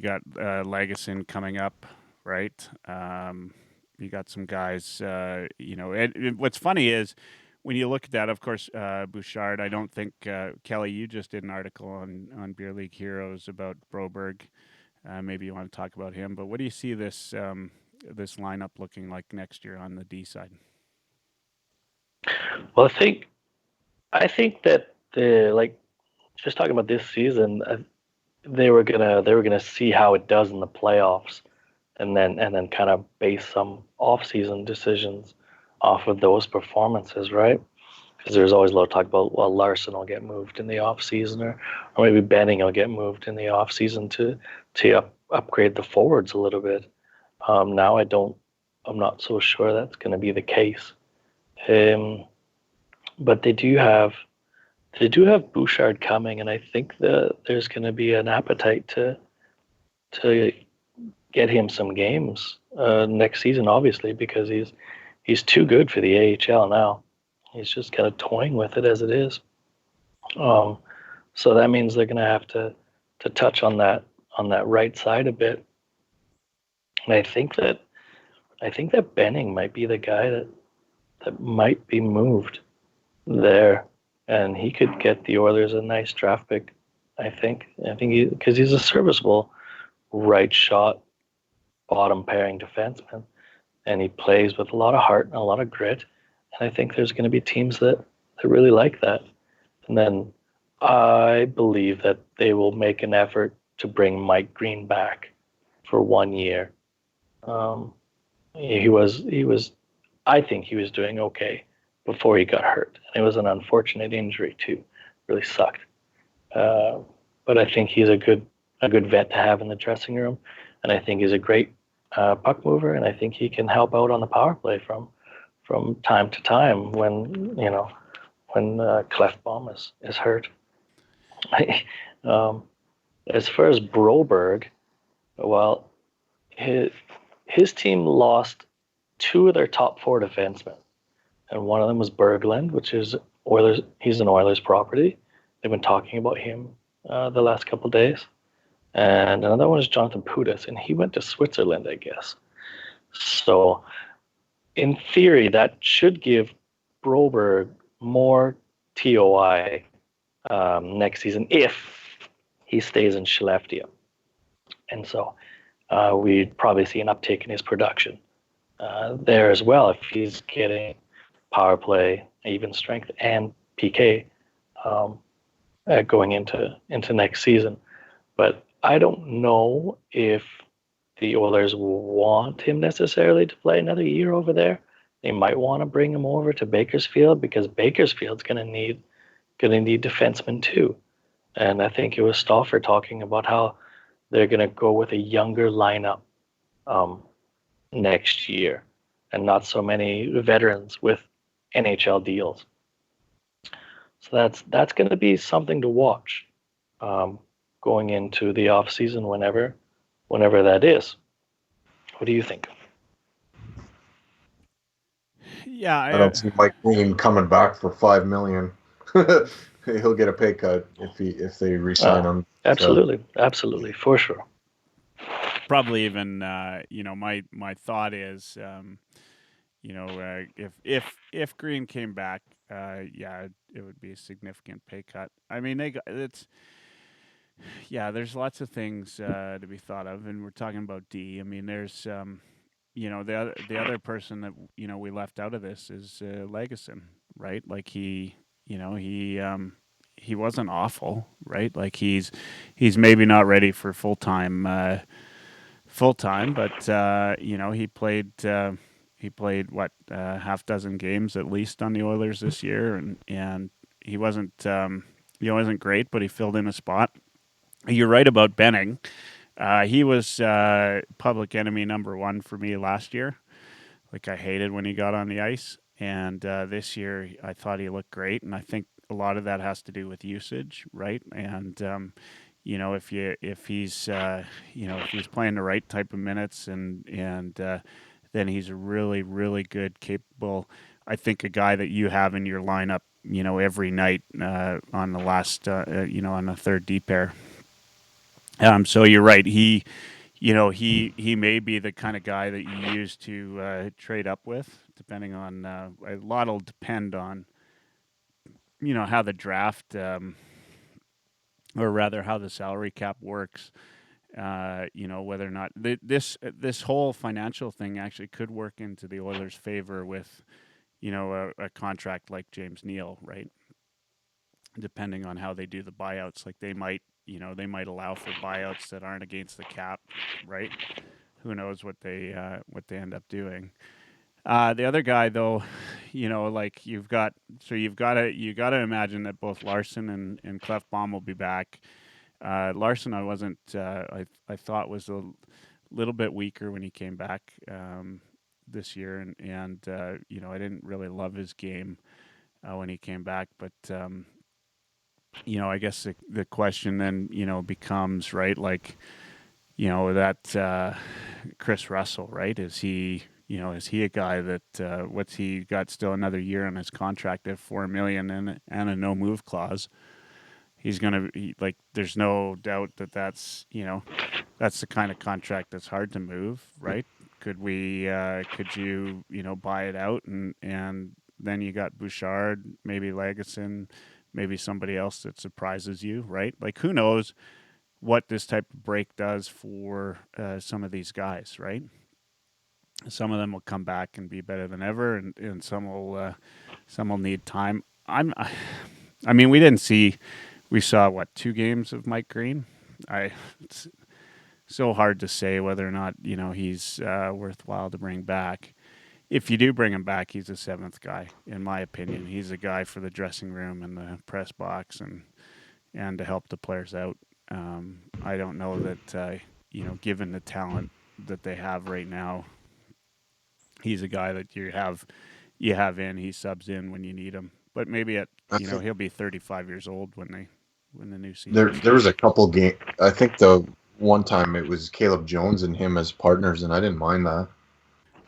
got Legason coming up, right? some guys. What's funny is when you look at that. Of course, Bouchard. I don't think Kelly. You just did an article on Beer League Heroes about Broberg. Maybe you want to talk about him. But what do you see this this lineup looking like next year on the D side?
Well, I think that just talking about this season, they were gonna see how it does in the playoffs, and then kind of base some off-season decisions off of those performances, right? Because there's always a lot of talk about, well, Larson will get moved in the off-season, or maybe Benning will get moved in the off-season to upgrade the forwards a little bit. Now I'm not so sure that's going to be the case. But they do have Bouchard coming, and I think that there's going to be an appetite to get him some games next season, obviously, because he's too good for the AHL now. He's just kind of toying with it as it is. So that means they're going to have to touch on that right side a bit. And I think that Benning might be the guy that might be moved there, and he could get the Oilers a nice draft pick. I think because he's a serviceable right shot bottom pairing defenseman, and he plays with a lot of heart and a lot of grit. And I think there's going to be teams that really like that. And then I believe that they will make an effort to bring Mike Green back for 1 year. He was, I think he was doing okay before he got hurt. And it was an unfortunate injury too. Really sucked. But I think he's a good vet to have in the dressing room, and I think he's a great puck mover, and I think he can help out on the power play from time to time when Clefbaum is hurt. As far as Broberg, well, his team lost two of their top four defensemen, and one of them was Berglund, which is Oilers. He's an Oilers property. They've been talking about him the last couple of days. And another one is Jonathan Pudas, and he went to Switzerland, I guess. So, in theory, that should give Broberg more TOI next season if he stays in Skellefteå. And so we'd probably see an uptick in his production there as well if he's getting power play, even strength, and PK going into next season. But I don't know if the Oilers want him necessarily to play another year over there. They might want to bring him over to Bakersfield because Bakersfield's going to need defensemen too. And I think it was Stauffer talking about how they're going to go with a younger lineup next year and not so many veterans with NHL deals. So that's going to be something to watch going into the off season whenever that is. What do you think?
Yeah,
I don't see Mike Green coming back for $5 million. He'll get a pay cut if they re-sign him.
Absolutely, for sure.
Probably even my thought is if Green came back, it would be a significant pay cut. I mean, there's lots of things to be thought of, and we're talking about D. I mean, there's the other person that we left out of this is Legason, right? Like he wasn't awful, right? Like he's maybe not ready for full time, but he played what half dozen games at least on the Oilers this year, and he wasn't great, but he filled in a spot. You're right about Benning. He was public enemy number one for me last year. Like, I hated when he got on the ice, and this year I thought he looked great, and I think a lot of that has to do with usage, right? And if he's playing the right type of minutes, and then he's a really, really good, capable. I think a guy that you have in your lineup, every night on the last, on the third D pair. So you're right. He he may be the kind of guy that you use to trade up with, depending on a lot will depend on how the draft, or rather how the salary cap works. Whether or not this whole financial thing actually could work into the Oilers' favor with a contract like James Neal, right? Depending on how they do the buyouts, like they might allow for buyouts that aren't against the cap, right? Who knows what they end up doing. The other guy, though, like you got to imagine that both Larson and Clefbaum will be back. Larson, I thought was a little bit weaker when he came back this year, and I didn't really love his game when he came back, but. I guess the question then, becomes, right, like, that Chris Russell, right? Is he a guy that, what's he got still another year on his contract at $4 million and a no move clause? He's going to like, there's no doubt that's the kind of contract that's hard to move, right? Could you, buy it out and then you got Bouchard, maybe Legason, maybe somebody else that surprises you, right? Like, who knows what this type of break does for some of these guys, right? Some of them will come back and be better than ever, and some will need time. We saw what, 2 games of Mike Green. It's so hard to say whether or not he's worthwhile to bring back. If you do bring him back, he's a 7th guy, in my opinion. He's a guy for the dressing room and the press box and to help the players out. I don't know that, given the talent that they have right now, he's a guy that you have in, he subs in when you need him. But maybe he'll be 35 years old when the new season.
There was a couple games. I think the one time it was Caleb Jones and him as partners, and I didn't mind that.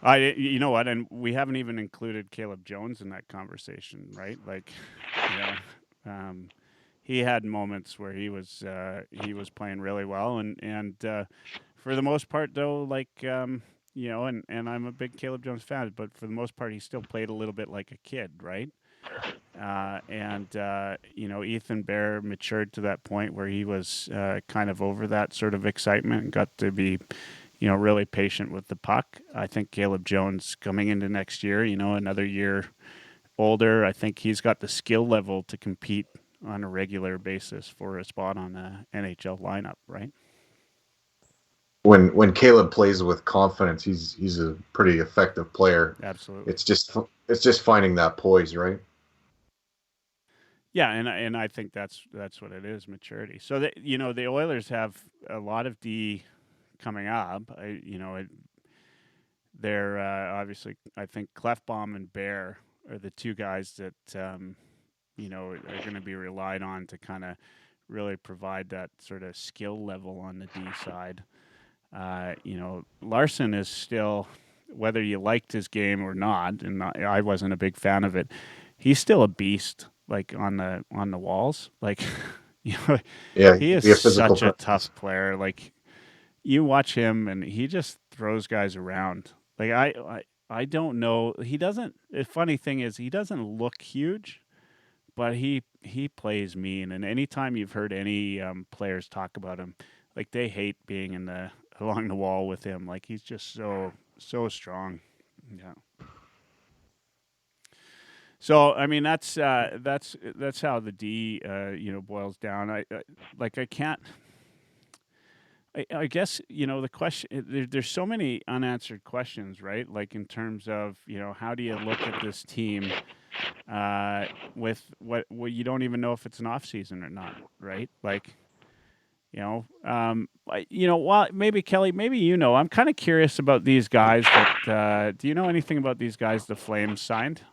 You know what, and we haven't even included Caleb Jones in that conversation, right? Like, he had moments where he was playing really well, and for the most part, though, like, and I'm a big Caleb Jones fan, but for the most part, he still played a little bit like a kid, right? Ethan Bear matured to that point where he was kind of over that sort of excitement and got to be really patient with the puck. I think Caleb Jones coming into next year, another year older, I think he's got the skill level to compete on a regular basis for a spot on the NHL lineup, right?
When Caleb plays with confidence, he's a pretty effective player.
Absolutely.
It's just finding that poise, right?
Yeah, and I think that's what it is, maturity. So the Oilers have a lot of D coming up. They're obviously, I think Clefbaum and Bear are the 2 guys that are going to be relied on to kind of really provide that sort of skill level on the D side. Larson is still, whether you liked his game or not, and I wasn't a big fan of it, he's still a beast, like on the walls. Like,
Yeah,
he is such a tough player. Like, you watch him and he just throws guys around. Like, I don't know. He doesn't. The funny thing is, he doesn't look huge, but he plays mean. And anytime you've heard any players talk about him, like, they hate being along the wall with him. Like, he's just so strong. Yeah. So I mean, that's how the D boils down. I can't. I guess the question. There's so many unanswered questions, right? Like, in terms of how do you look at this team with what you don't even know if it's an off season or not, right? Like, well, maybe Kelly, maybe I'm kind of curious about these guys. That do you know anything about these guys the Flames signed?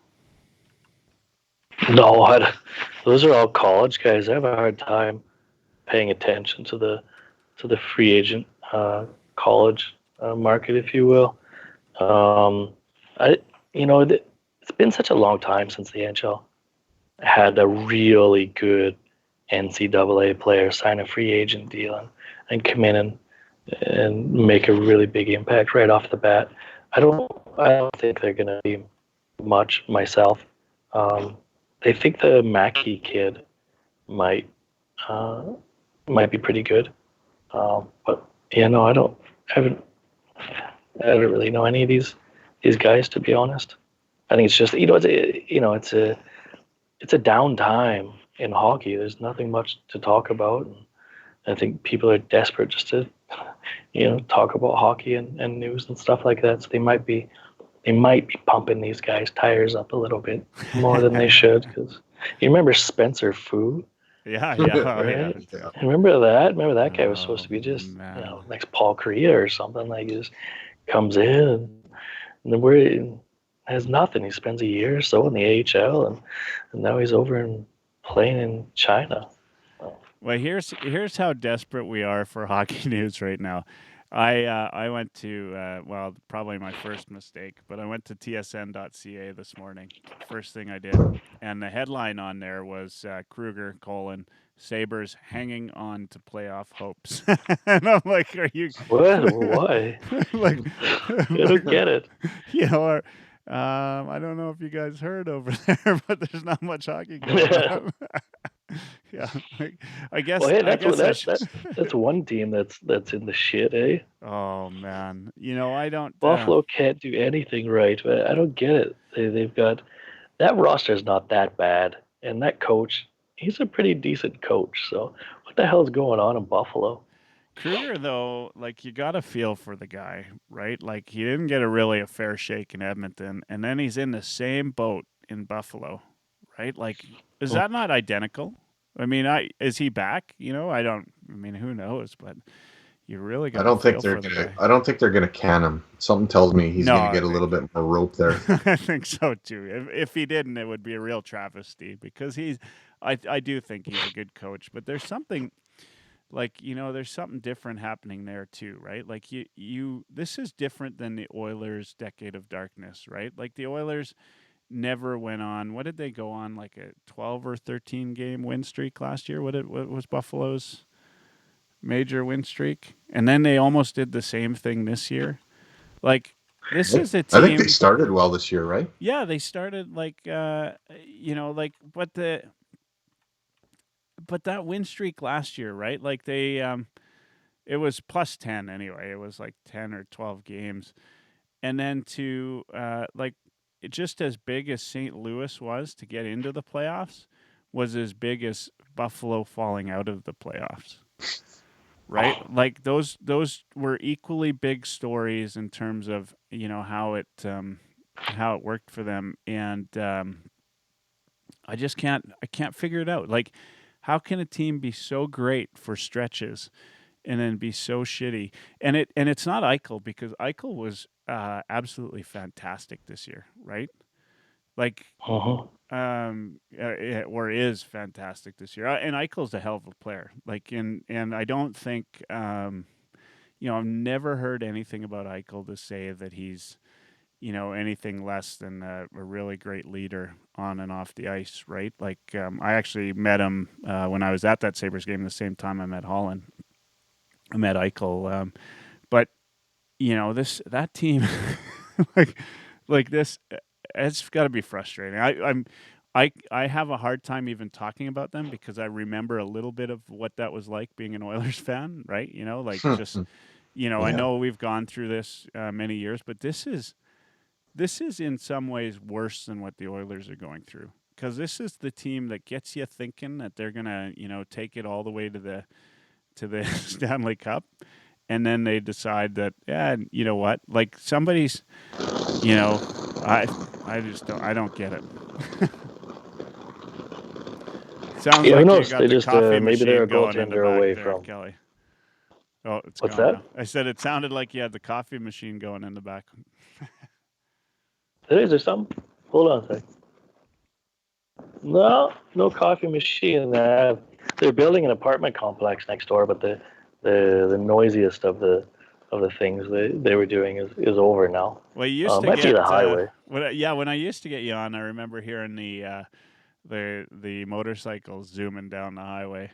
No, those are all college guys. I have a hard time paying attention to the free agent college market, if you will. It's been such a long time since the NHL had a really good NCAA player sign a free agent deal and come in and make a really big impact right off the bat. I don't think they're gonna be much myself. They think the Mackey kid might uh, might be pretty good, but yeah, no, I don't really know any of these guys, to be honest. I think it's just it's a downtime in hockey. There's nothing much to talk about. And I think people are desperate just to talk about hockey and news and stuff like that. So they might be pumping these guys' tires up a little bit more than they should. Because you remember Spencer Fu?
Yeah.
Right?
Yeah.
Remember that? Remember that guy was supposed to be just
man.
next Paul Kariya or something. Like he just comes in and then we're has nothing. He spends a year or so in the AHL and now he's over and playing in China.
Well, here's how desperate we are for hockey news right now. I went to probably my first mistake, but I went to tsn.ca this morning. First thing I did, and the headline on there was Kruger : Sabres hanging on to playoff hopes. And I'm like, are you
What? Why?
like?
I don't get it.
I don't know if you guys heard over there, but there's not much hockey going on. Yeah, I guess.
Well, hey, that's one team that's in the shit, eh?
Oh man, I don't.
Buffalo can't do anything right, but I don't get it. They've got that roster's not that bad, and that coach, he's a pretty decent coach. So what the hell's going on in Buffalo?
Kruger, though, like you got to feel for the guy, right? Like he didn't get a fair shake in Edmonton, and then he's in the same boat in Buffalo, right? Like, is that not identical? I mean, is he back? I don't. I mean, who knows? But you really got to feel for the guy.
I don't think they're gonna can him. Something tells me he's gonna get a little bit more rope there.
I think so too. If he didn't, it would be a real travesty because I do think he's a good coach, but there's something. Like, there's something different happening there too, right? Like this is different than the Oilers' decade of darkness, right? Like the Oilers never went on. What did they go on? Like a 12 or 13 game win streak last year? What was Buffalo's major win streak? And then they almost did the same thing this year. Like this is a team.
I think they started well this year, right?
Yeah, they started but that win streak last year, right? Like they, it was plus 10 anyway. It was like 10 or 12 games. And then to, just as big as St. Louis was to get into the playoffs was as big as Buffalo falling out of the playoffs. Right? Like those were equally big stories in terms of, how it worked for them. And, I can't figure it out. Like, how can a team be so great for stretches and then be so shitty? And it's not Eichel, because Eichel was absolutely fantastic this year, right? Like, or is fantastic this year. And Eichel's a hell of a player. Like, and I don't think, I've never heard anything about Eichel to say that he's, anything less than a really great leader on and off the ice, right? Like, I actually met him when I was at that Sabres game the same time I met Holland. I met Eichel. But, that team, like this, it's got to be frustrating. I have a hard time even talking about them because I remember a little bit of what that was like being an Oilers fan, right? Just, I know we've gone through this many years, but this is in some ways worse than what the Oilers are going through, because this is the team that gets you thinking that they're gonna, take it all the way to the Stanley Cup, and then they decide that, you know what, like somebody's, I don't get it. Sounds like
who knows?
you got
They
the
just
coffee
maybe they're a
machine going in the
goaltender
back
away
there,
from.
Kelly. Oh, it's
What's
gone
that?
now. I said it sounded like you had the coffee machine going in the back.
Is there something? Hold on a second. No coffee machine. They're building an apartment complex next door, but the noisiest of the things they were doing is over now.
Well, you used to
might
get
be the highway.
When I used to get you on, I remember hearing the motorcycles zooming down the highway.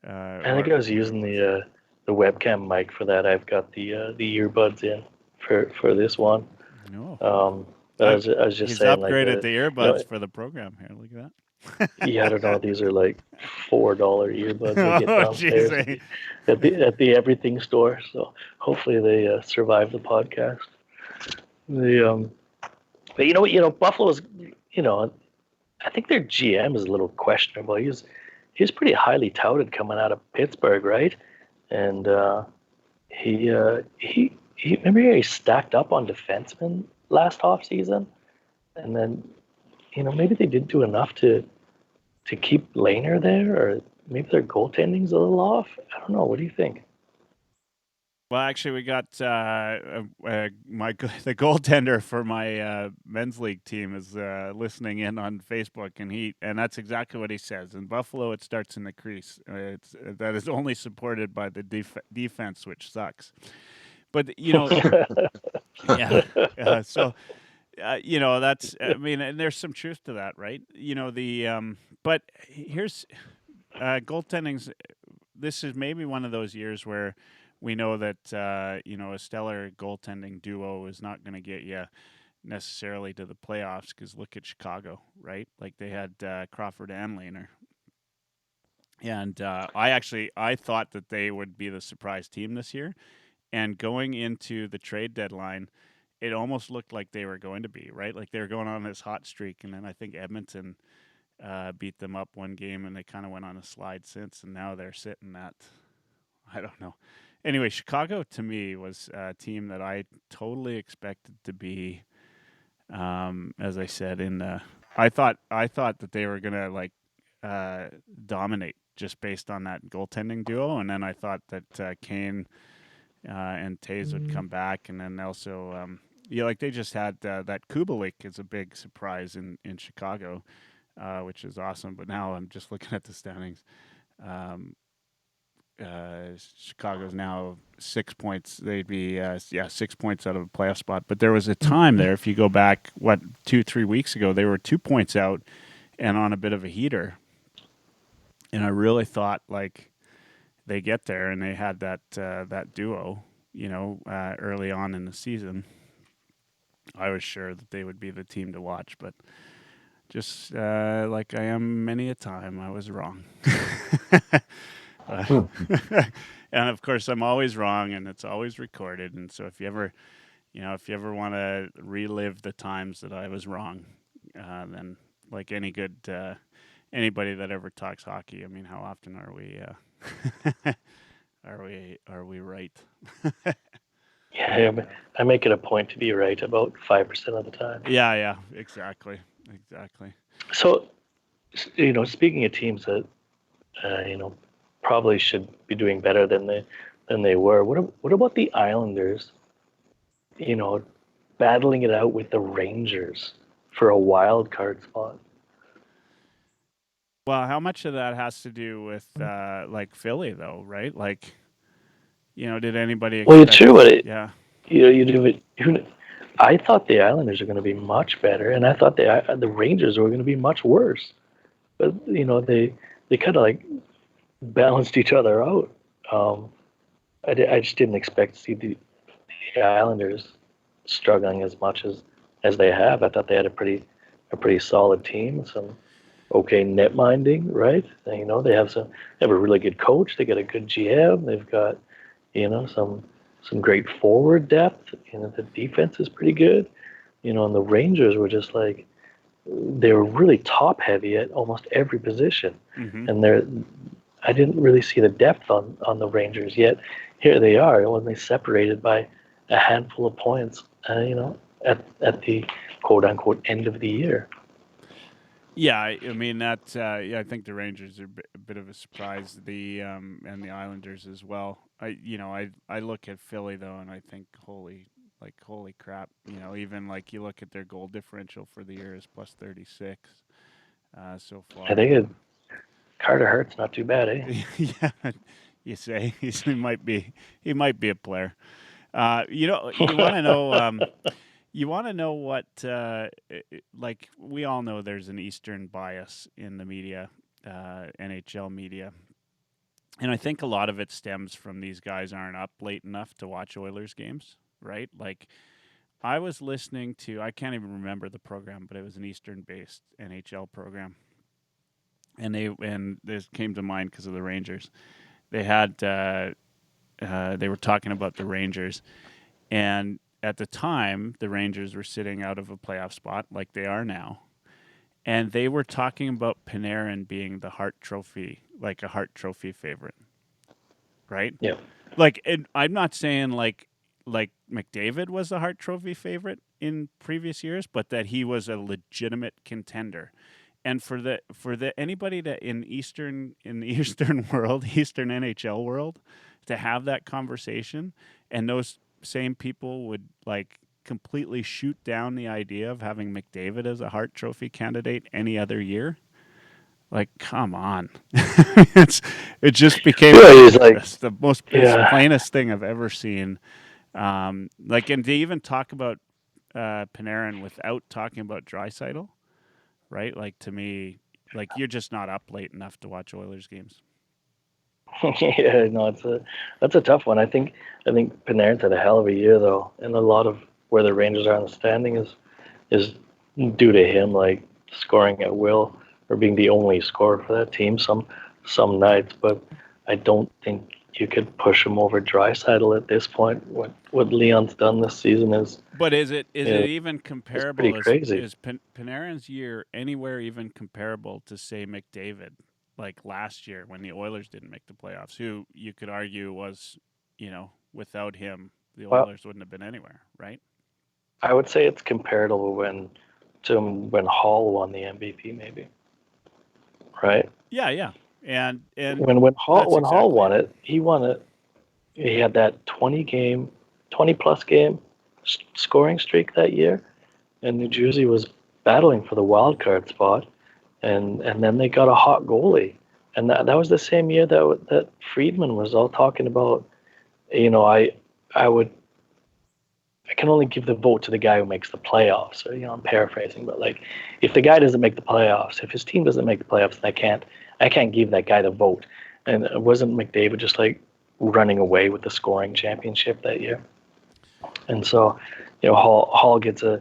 I think I was using the webcam mic for that. I've got the earbuds in for this one.
No.
But I was just
He's
saying, like,
upgraded the
you
earbuds
know,
for the program here. Look at that.
yeah, I don't know. These are like $4 earbuds I get
Oh,
downstairs
jeez,
at the everything store. So hopefully they survive the podcast. The but you know, Buffalo's, you know, I think their GM is a little questionable. He's pretty highly touted coming out of Pittsburgh, right? And he remember he stacked up on defensemen last off season, and then maybe they didn't do enough to keep Lehner there, or maybe their goaltending's a little off. I don't know. What do you think?
Well, actually, we got the goaltender for my men's league team is listening in on Facebook, and that's exactly what he says. In Buffalo, it starts in the crease. That is only supported by the defense, which sucks. But yeah. So that's. I mean, and there's some truth to that, right? But here's goaltending's. This is maybe one of those years where we know that a stellar goaltending duo is not going to get you necessarily to the playoffs, because look at Chicago, right? Like they had Crawford and Lehner, and I thought that they would be the surprise team this year, and going into the trade deadline, it almost looked like they were going to be, right? Like they were going on this hot streak, and then I think Edmonton beat them up one game, and they kind of went on a slide since, and now they're sitting at, I don't know. Anyway, Chicago to me was a team that I totally expected to be, as I said, I thought that they were gonna dominate just based on that goaltending duo, and then I thought that Kane and Taves would come back, and then also they just had that Kubalik is a big surprise in Chicago, which is awesome. But now I'm just looking at the standings. Chicago's now 6 points. They'd be 6 points out of a playoff spot. But there was a time there, if you go back 2-3 weeks ago, they were 2 points out and on a bit of a heater. And I really thought they get there, and they had that duo, early on in the season. I was sure that they would be the team to watch, but just like I am many a time, I was wrong. And of course, I'm always wrong, and it's always recorded. And so, if you ever want to relive the times that I was wrong, then like anybody that ever talks hockey, I mean, how often are we are we right?
Yeah, I make it a point to be right about 5% of the time.
Yeah, exactly.
So, speaking of teams that probably should be doing better than they were. What about the Islanders? Battling it out with the Rangers for a wild card spot.
Well, how much of that has to do with Philly, though, right? Did anybody expect?
Well, it's true, but
yeah.
You do it. I thought the Islanders are going to be much better, and I thought the Rangers were going to be much worse. But they kind of balanced each other out. I just didn't expect to see the Islanders struggling as much as they have. I thought they had a pretty solid team, some okay net minding, right? They have a really good coach. They got a good GM. They've got some great forward depth. The defense is pretty good. And the Rangers were just they were really top heavy at almost every position, and I didn't really see the depth on the Rangers yet. Here they are, when they separated by a handful of points, at the quote unquote end of the year.
Yeah, I mean that. I think the Rangers are a bit of a surprise. And the Islanders as well. I look at Philly though, and I think holy crap. Even you look at their goal differential for the year is plus 36 so far.
I think Carter Hart's not too bad, eh?
Yeah, you say he might be a player. You want to know. You want to know what, we all know there's an Eastern bias in the media, NHL media. And I think a lot of it stems from these guys aren't up late enough to watch Oilers games, right? Like I was listening to, I can't even remember the program, but it was an Eastern-based NHL program, and this came to mind because of the Rangers. They had they were talking about the Rangers, and at the time, the Rangers were sitting out of a playoff spot like they are now, and they were talking about Panarin being the Hart Trophy, like a Hart Trophy favorite, right?
Yeah.
Like, I'm not saying like McDavid was the Hart Trophy favorite in previous years, but that he was a legitimate contender. And for the anybody that in the Eastern world, Eastern NHL world, to have that conversation, and those same people would like completely shoot down the idea of having McDavid as a Hart Trophy candidate any other year. Like, come on. It just became the most plainest thing I've ever seen. Like, and to even talk about Panarin without talking about Draisaitl, right? Like, to me, like, you're just not up late enough to watch Oilers games.
Yeah, no, that's a tough one. I think Panarin's had a hell of a year though, and a lot of where the Rangers are in the standing is due to him, like scoring at will or being the only scorer for that team some nights. But I don't think you could push him over Draisaitl at this point. What Leon's done this season is.
But is it even comparable?
Pretty crazy.
Is Panarin's year anywhere even comparable to say McDavid? Like last year when the Oilers didn't make the playoffs, who you could argue was, without him, the Oilers wouldn't have been anywhere, right?
I would say it's comparable when Hall won the MVP, maybe. Right?
Yeah. And
when Hall won it, he won it. He had that 20 plus game scoring streak that year, and New Jersey was battling for the wild card spot. And then they got a hot goalie, and that was the same year that Friedman was all talking about. I can only give the vote to the guy who makes the playoffs. Or, I'm paraphrasing, but like if the guy doesn't make the playoffs, if his team doesn't make the playoffs, then I can't give that guy the vote. And it wasn't McDavid just like running away with the scoring championship that year? And so, Hall gets a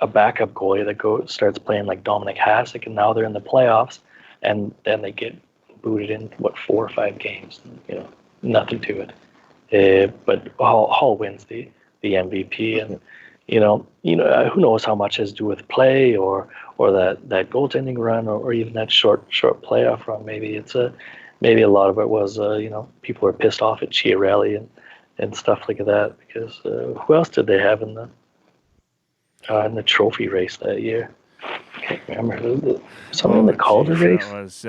backup goalie that starts playing like Dominic Hasek, and now they're in the playoffs, and then they get booted in 4 or 5 games. Nothing to it. But Hall wins the MVP, and who knows how much has to do with play or that goaltending run or even that short playoff run. Maybe a lot of it was people were pissed off at Chiarelli and stuff like that, because who else did they have in the trophy race that year? I can't remember. Someone in the Calder race?
It was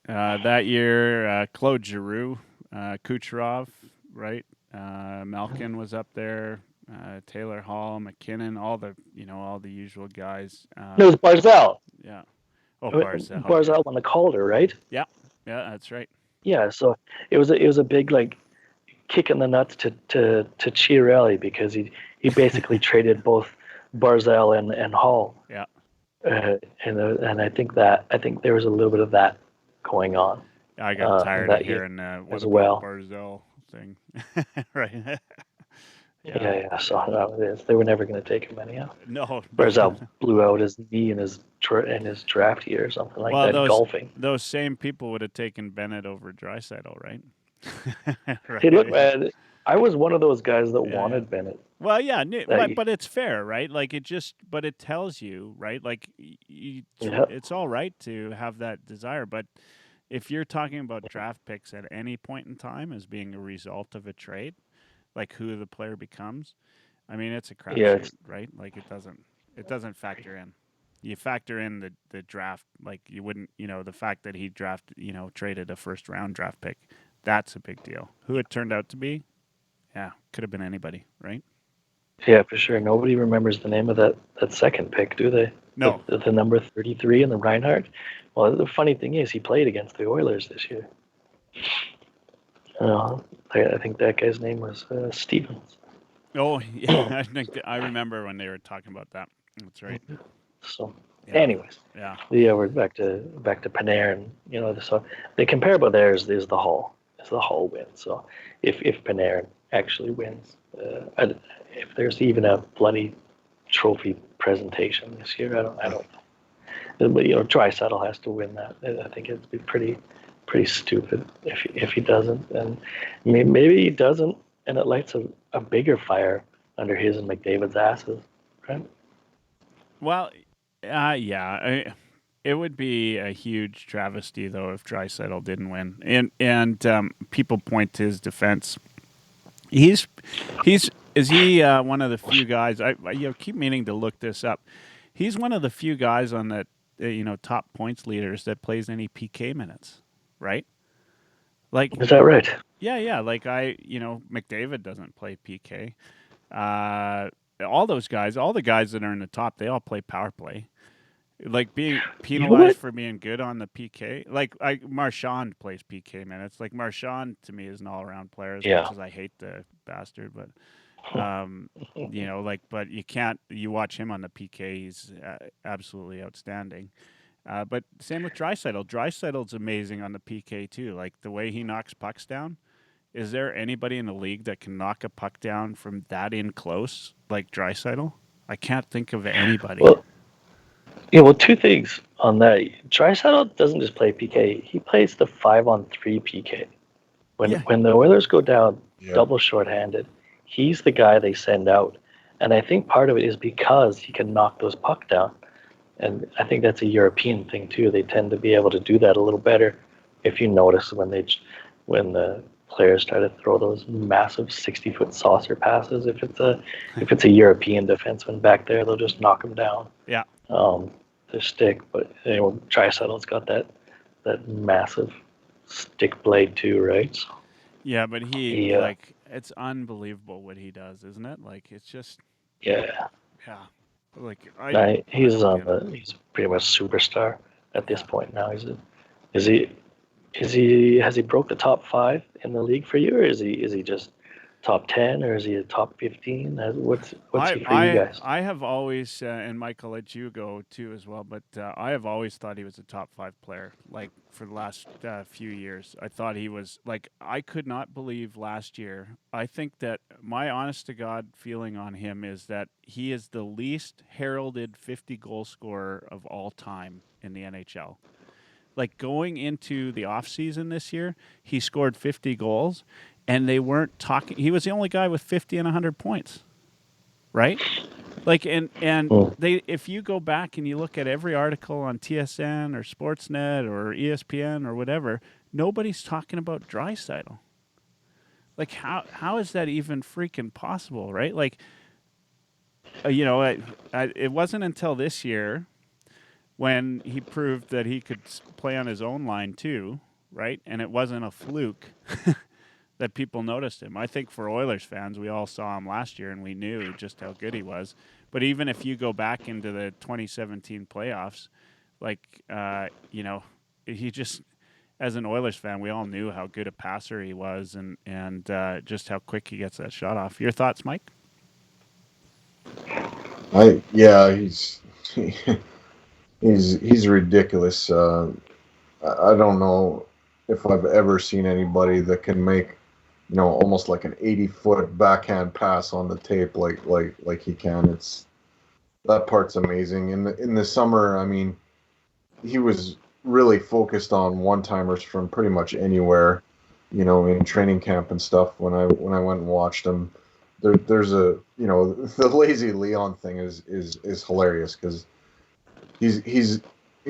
that year, Claude Giroux, Kucherov, right? Malkin was up there, Taylor Hall, McKinnon, all the usual guys.
It was Barzal.
Yeah. Oh, Barzal.
Barzal won the Calder, right?
Yeah, that's right.
Yeah, so it was a big like kick in the nuts to Chiarelli, because he basically traded both Barzal and Hall.
Yeah.
And I think there was a little bit of that going on.
I got tired of hearing
as well.
Barzal thing, right?
Yeah. So they were never going to take him anyhow.
No.
Barzal blew out his knee in his draft year or something like that. Golfing.
Those same people would have taken Bennett over Draisaitl, right?
Right. Hey, look, man. I was one of those guys that wanted Bennett.
Well, yeah, but it's fair, right? Like but it tells you, right? Like it's all right to have that desire, but if you're talking about draft picks at any point in time as being a result of a trade, like who the player becomes, I mean, it's a crapshoot, right? Like it doesn't factor in. You factor in the draft, like you wouldn't, the fact that he traded a first round draft pick, that's a big deal. Who it turned out to be, yeah, could have been anybody, right?
Yeah, for sure. Nobody remembers the name of that second pick, do they?
No.
The number 33 in the Reinhardt. Well, the funny thing is, he played against the Oilers this year. I think that guy's name was Stevens.
Oh, yeah. I remember when they were talking about that. That's right.
So, Anyways, we're back to Panarin. So the comparable there is the Hull. Is the Hull win. So if Panarin actually wins, if there's even a bloody trophy presentation this year, I don't know. But Draisaitl has to win that. I think it'd be pretty stupid if he doesn't, and maybe he doesn't, and it lights a bigger fire under his and McDavid's asses, right?
Well, it would be a huge travesty though if Draisaitl didn't win, and people point to his defense. Is he one of the few guys? I keep meaning to look this up. He's one of the few guys on that top points leaders that plays any PK minutes, right? Like,
is that right?
Yeah. Like McDavid doesn't play PK. All those guys, all the guys that are in the top, they all play power play. Like being penalized for being good on the PK. Like Marchand plays PK minutes. Like Marchand to me is an all-around player as much as I hate the bastard, but but you can't. You watch him on the PK; he's absolutely outstanding. But same with Draisaitl. Draisaitl's amazing on the PK too. Like the way he knocks pucks down. Is there anybody in the league that can knock a puck down from that in close like Draisaitl? I can't think of anybody.
Well, two things on that. Draisaitl doesn't just play PK; he plays the 5-on-3 PK. When the Oilers go down double shorthanded, he's the guy they send out, and I think part of it is because he can knock those puck down, and I think that's a European thing too. They tend to be able to do that a little better. If you notice when the players try to throw those massive 60-foot saucer passes, if it's a European defenseman back there, they'll just knock them down.
Yeah.
The stick, but Draisaitl's got that massive stick blade too, right? So,
yeah, but he like it's unbelievable what he does, isn't it? Like it's just
yeah.
Like
he's pretty much superstar at this point now. Has he broke the top 5 in the league for you, or is he just top 10, or is he a top 15? What's he for you guys?
I have always, and Mike, I'll let you go too as well, but I have always thought he was a top 5 player. Like for the last few years, I thought he was like, I could not believe last year. I think that my honest to God feeling on him is that he is the least heralded 50 goal scorer of all time in the NHL. Like going into the offseason this year, he scored 50 goals. And they weren't talking. He was the only guy with 50 and 100 points, right? Like, and they. If you go back and you look at every article on TSN or Sportsnet or ESPN or whatever, nobody's talking about Draisaitl. Like, how is that even freaking possible, right? Like, it wasn't until this year when he proved that he could play on his own line too, right? And it wasn't a fluke. That people noticed him. I think for Oilers fans, we all saw him last year and we knew just how good he was. But even if you go back into the 2017 playoffs, like, he just, as an Oilers fan, we all knew how good a passer he was and just how quick he gets that shot off. Your thoughts, Mike?
He's ridiculous. I don't know if I've ever seen anybody that can make almost like an 80-foot backhand pass on the tape like he can. That part's amazing. In the summer, I mean, he was really focused on one-timers from pretty much anywhere, in training camp and stuff. When I went and watched him, there's the lazy Leon thing is hilarious because he's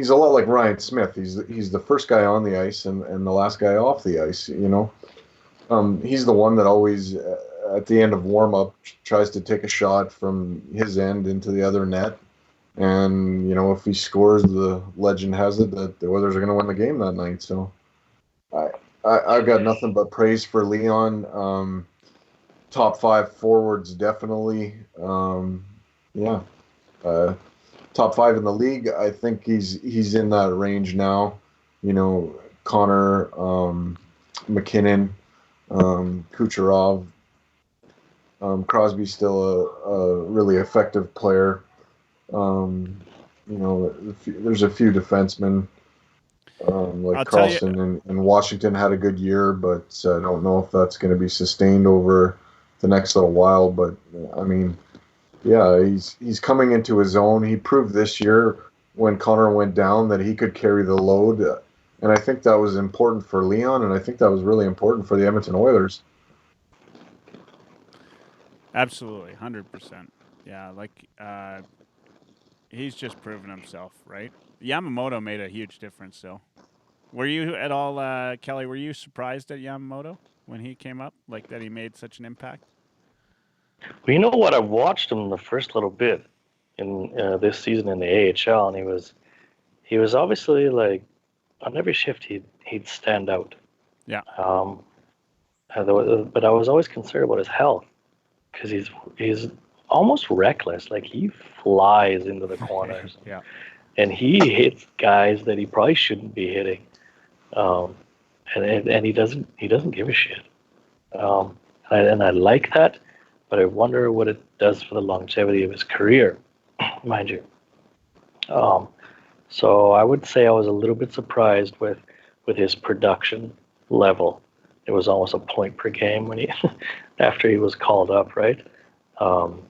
a lot like Ryan Smith. He's the first guy on the ice and the last guy off the ice. He's the one that always at the end of warm up tries to take a shot from his end into the other net, and if he scores, the legend has it that the Oilers are going to win the game that night. So I've got nothing but praise for Leon. Top 5 forwards definitely. Top 5 in the league. I think he's in that range now. Connor, McKinnon, Kucherov. Crosby's still a really effective player. there's a few defensemen like
I'll tell you,
Carlson and Washington had a good year, but I don't know if that's going to be sustained over the next little while. But I mean, yeah, he's coming into his own. He proved this year when Connor went down that he could carry the load, and I think that was important for Leon, and I think that was really important for the Edmonton Oilers.
absolutely, 100%. Yeah, he's just proven himself, right? Yamamoto made a huge difference, though. Were you at all, Kelly? Were you surprised at Yamamoto when he came up, like that he made such an impact?
Well, you know what? I watched him the first little bit in this season in the AHL, and he was obviously like on every shift he'd stand out.
Yeah.
But I was always concerned about his health because he's almost reckless. Like he flies into the corners.
Yeah.
And he hits guys that he probably shouldn't be hitting. And he doesn't give a shit. And I like that, but I wonder what it does for the longevity of his career, mind you. So I would say I was a little bit surprised with his production level. It was almost a point per game when he after he was called up, right? So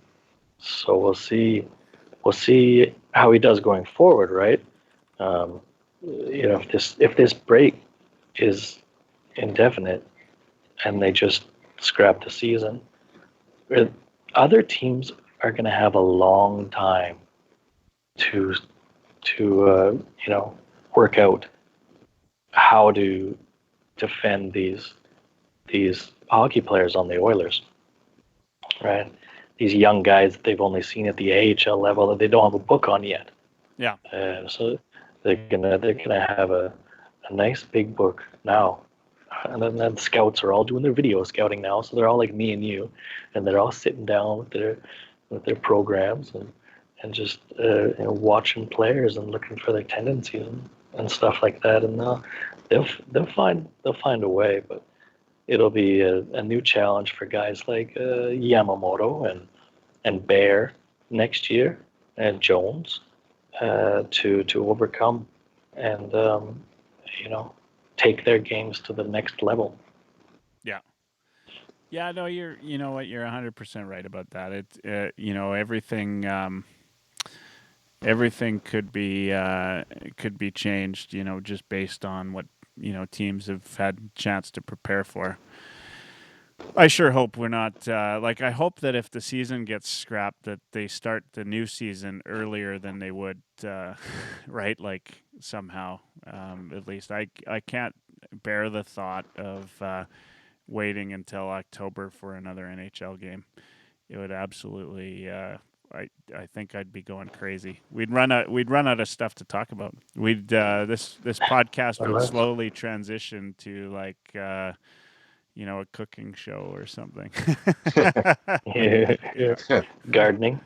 we'll see how he does going forward, right? If this break is indefinite and they just scrap the season, other teams are going to have a long time to work out how to defend these hockey players on the Oilers, right? These young guys that they've only seen at the AHL level that they don't have a book on yet.
Yeah.
So they're gonna have a nice big book now, and then scouts are all doing their video scouting now. So they're all like me and you, and they're all sitting down with their programs and just watching players and looking for their tendencies and stuff like that. And they'll find a way, but it'll be a new challenge for guys like Yamamoto and Bear next year and Jones to overcome and take their games to the next level.
Yeah. Yeah, no, you're 100% right about that. Everything everything could be changed, just based on what, teams have had a chance to prepare for. I sure hope we're not I hope that if the season gets scrapped that they start the new season earlier than they would right, like somehow, at least I can't bear the thought of waiting until October for another NHL game. It would absolutely I think I'd be going crazy. We'd run out of stuff to talk about. We'd this podcast would slowly transition to a cooking show or something.
Yeah. Gardening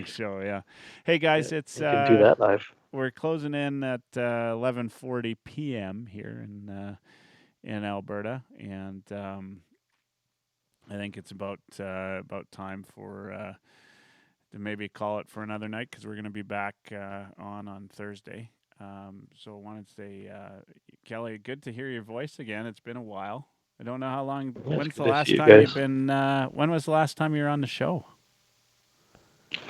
show. Yeah. Hey guys, it's
you can do that live.
We're closing in at 11:40 p.m. here in Alberta, and I think it's about time for to maybe call it for another night, because we're going to be back on Thursday. So I wanted to say, Kelly, good to hear your voice again. It's been a while. I don't know how long. When's the last time you've been? When was the last time you were on the show?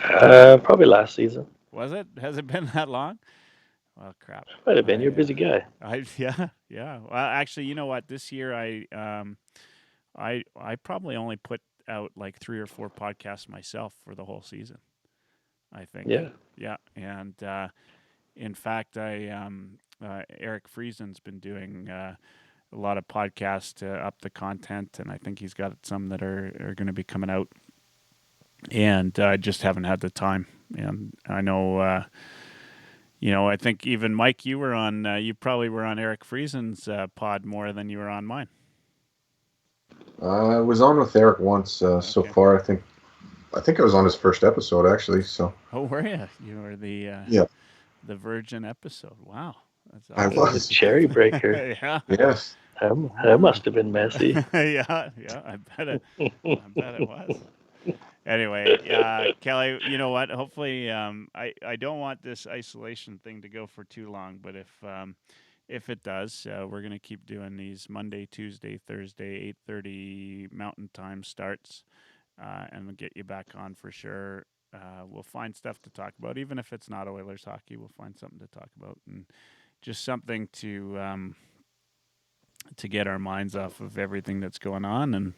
Probably last season.
Was it? Has it been that long? Well, crap.
Might have been. You're a busy guy.
Yeah. Well, actually, you know what? This year, I probably only put out like 3 or 4 podcasts myself for the whole season, I think. Yeah. And in fact, Eric Friesen's been doing a lot of podcasts to up the content, and I think he's got some that are going to be coming out, and I just haven't had the time. And I know, I think even Mike, you probably were on Eric Friesen's pod more than you were on mine.
I was on with Eric once so far. I think I was on his first episode actually. So.
Oh, were you? You were the the virgin epised. Wow, that's awesome.
I was
the cherry breaker.
Yeah.
Yes.
That must have been messy.
yeah. I bet it was. Anyway, Kelly, you know what? Hopefully, I don't want this isolation thing to go for too long, but if it does, we're gonna keep doing these Monday, Tuesday, Thursday, 8:30 Mountain Time starts, and we'll get you back on for sure. We'll find stuff to talk about, even if it's not Oilers hockey. We'll find something to talk about, and just something to get our minds off of everything that's going on,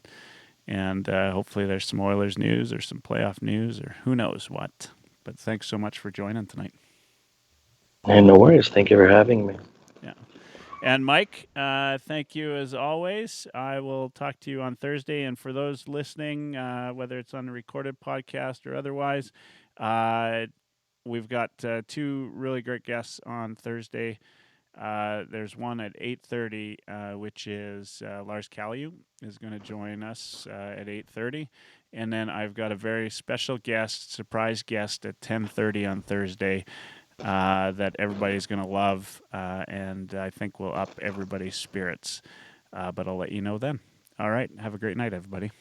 and hopefully there's some Oilers news or some playoff news or who knows what. But thanks so much for joining tonight.
Hey, no worries. Thank you for having me.
Yeah. And Mike, thank you as always. I will talk to you on Thursday. And for those listening, whether it's on the recorded podcast or otherwise, we've got two really great guests on Thursday. There's one at 8:30, which is Lars Kallju is going to join us at 8:30. And then I've got a very special guest, surprise guest at 10:30 on Thursday that everybody's going to love, and I think will up everybody's spirits. But I'll let you know then. All right. Have a great night, everybody.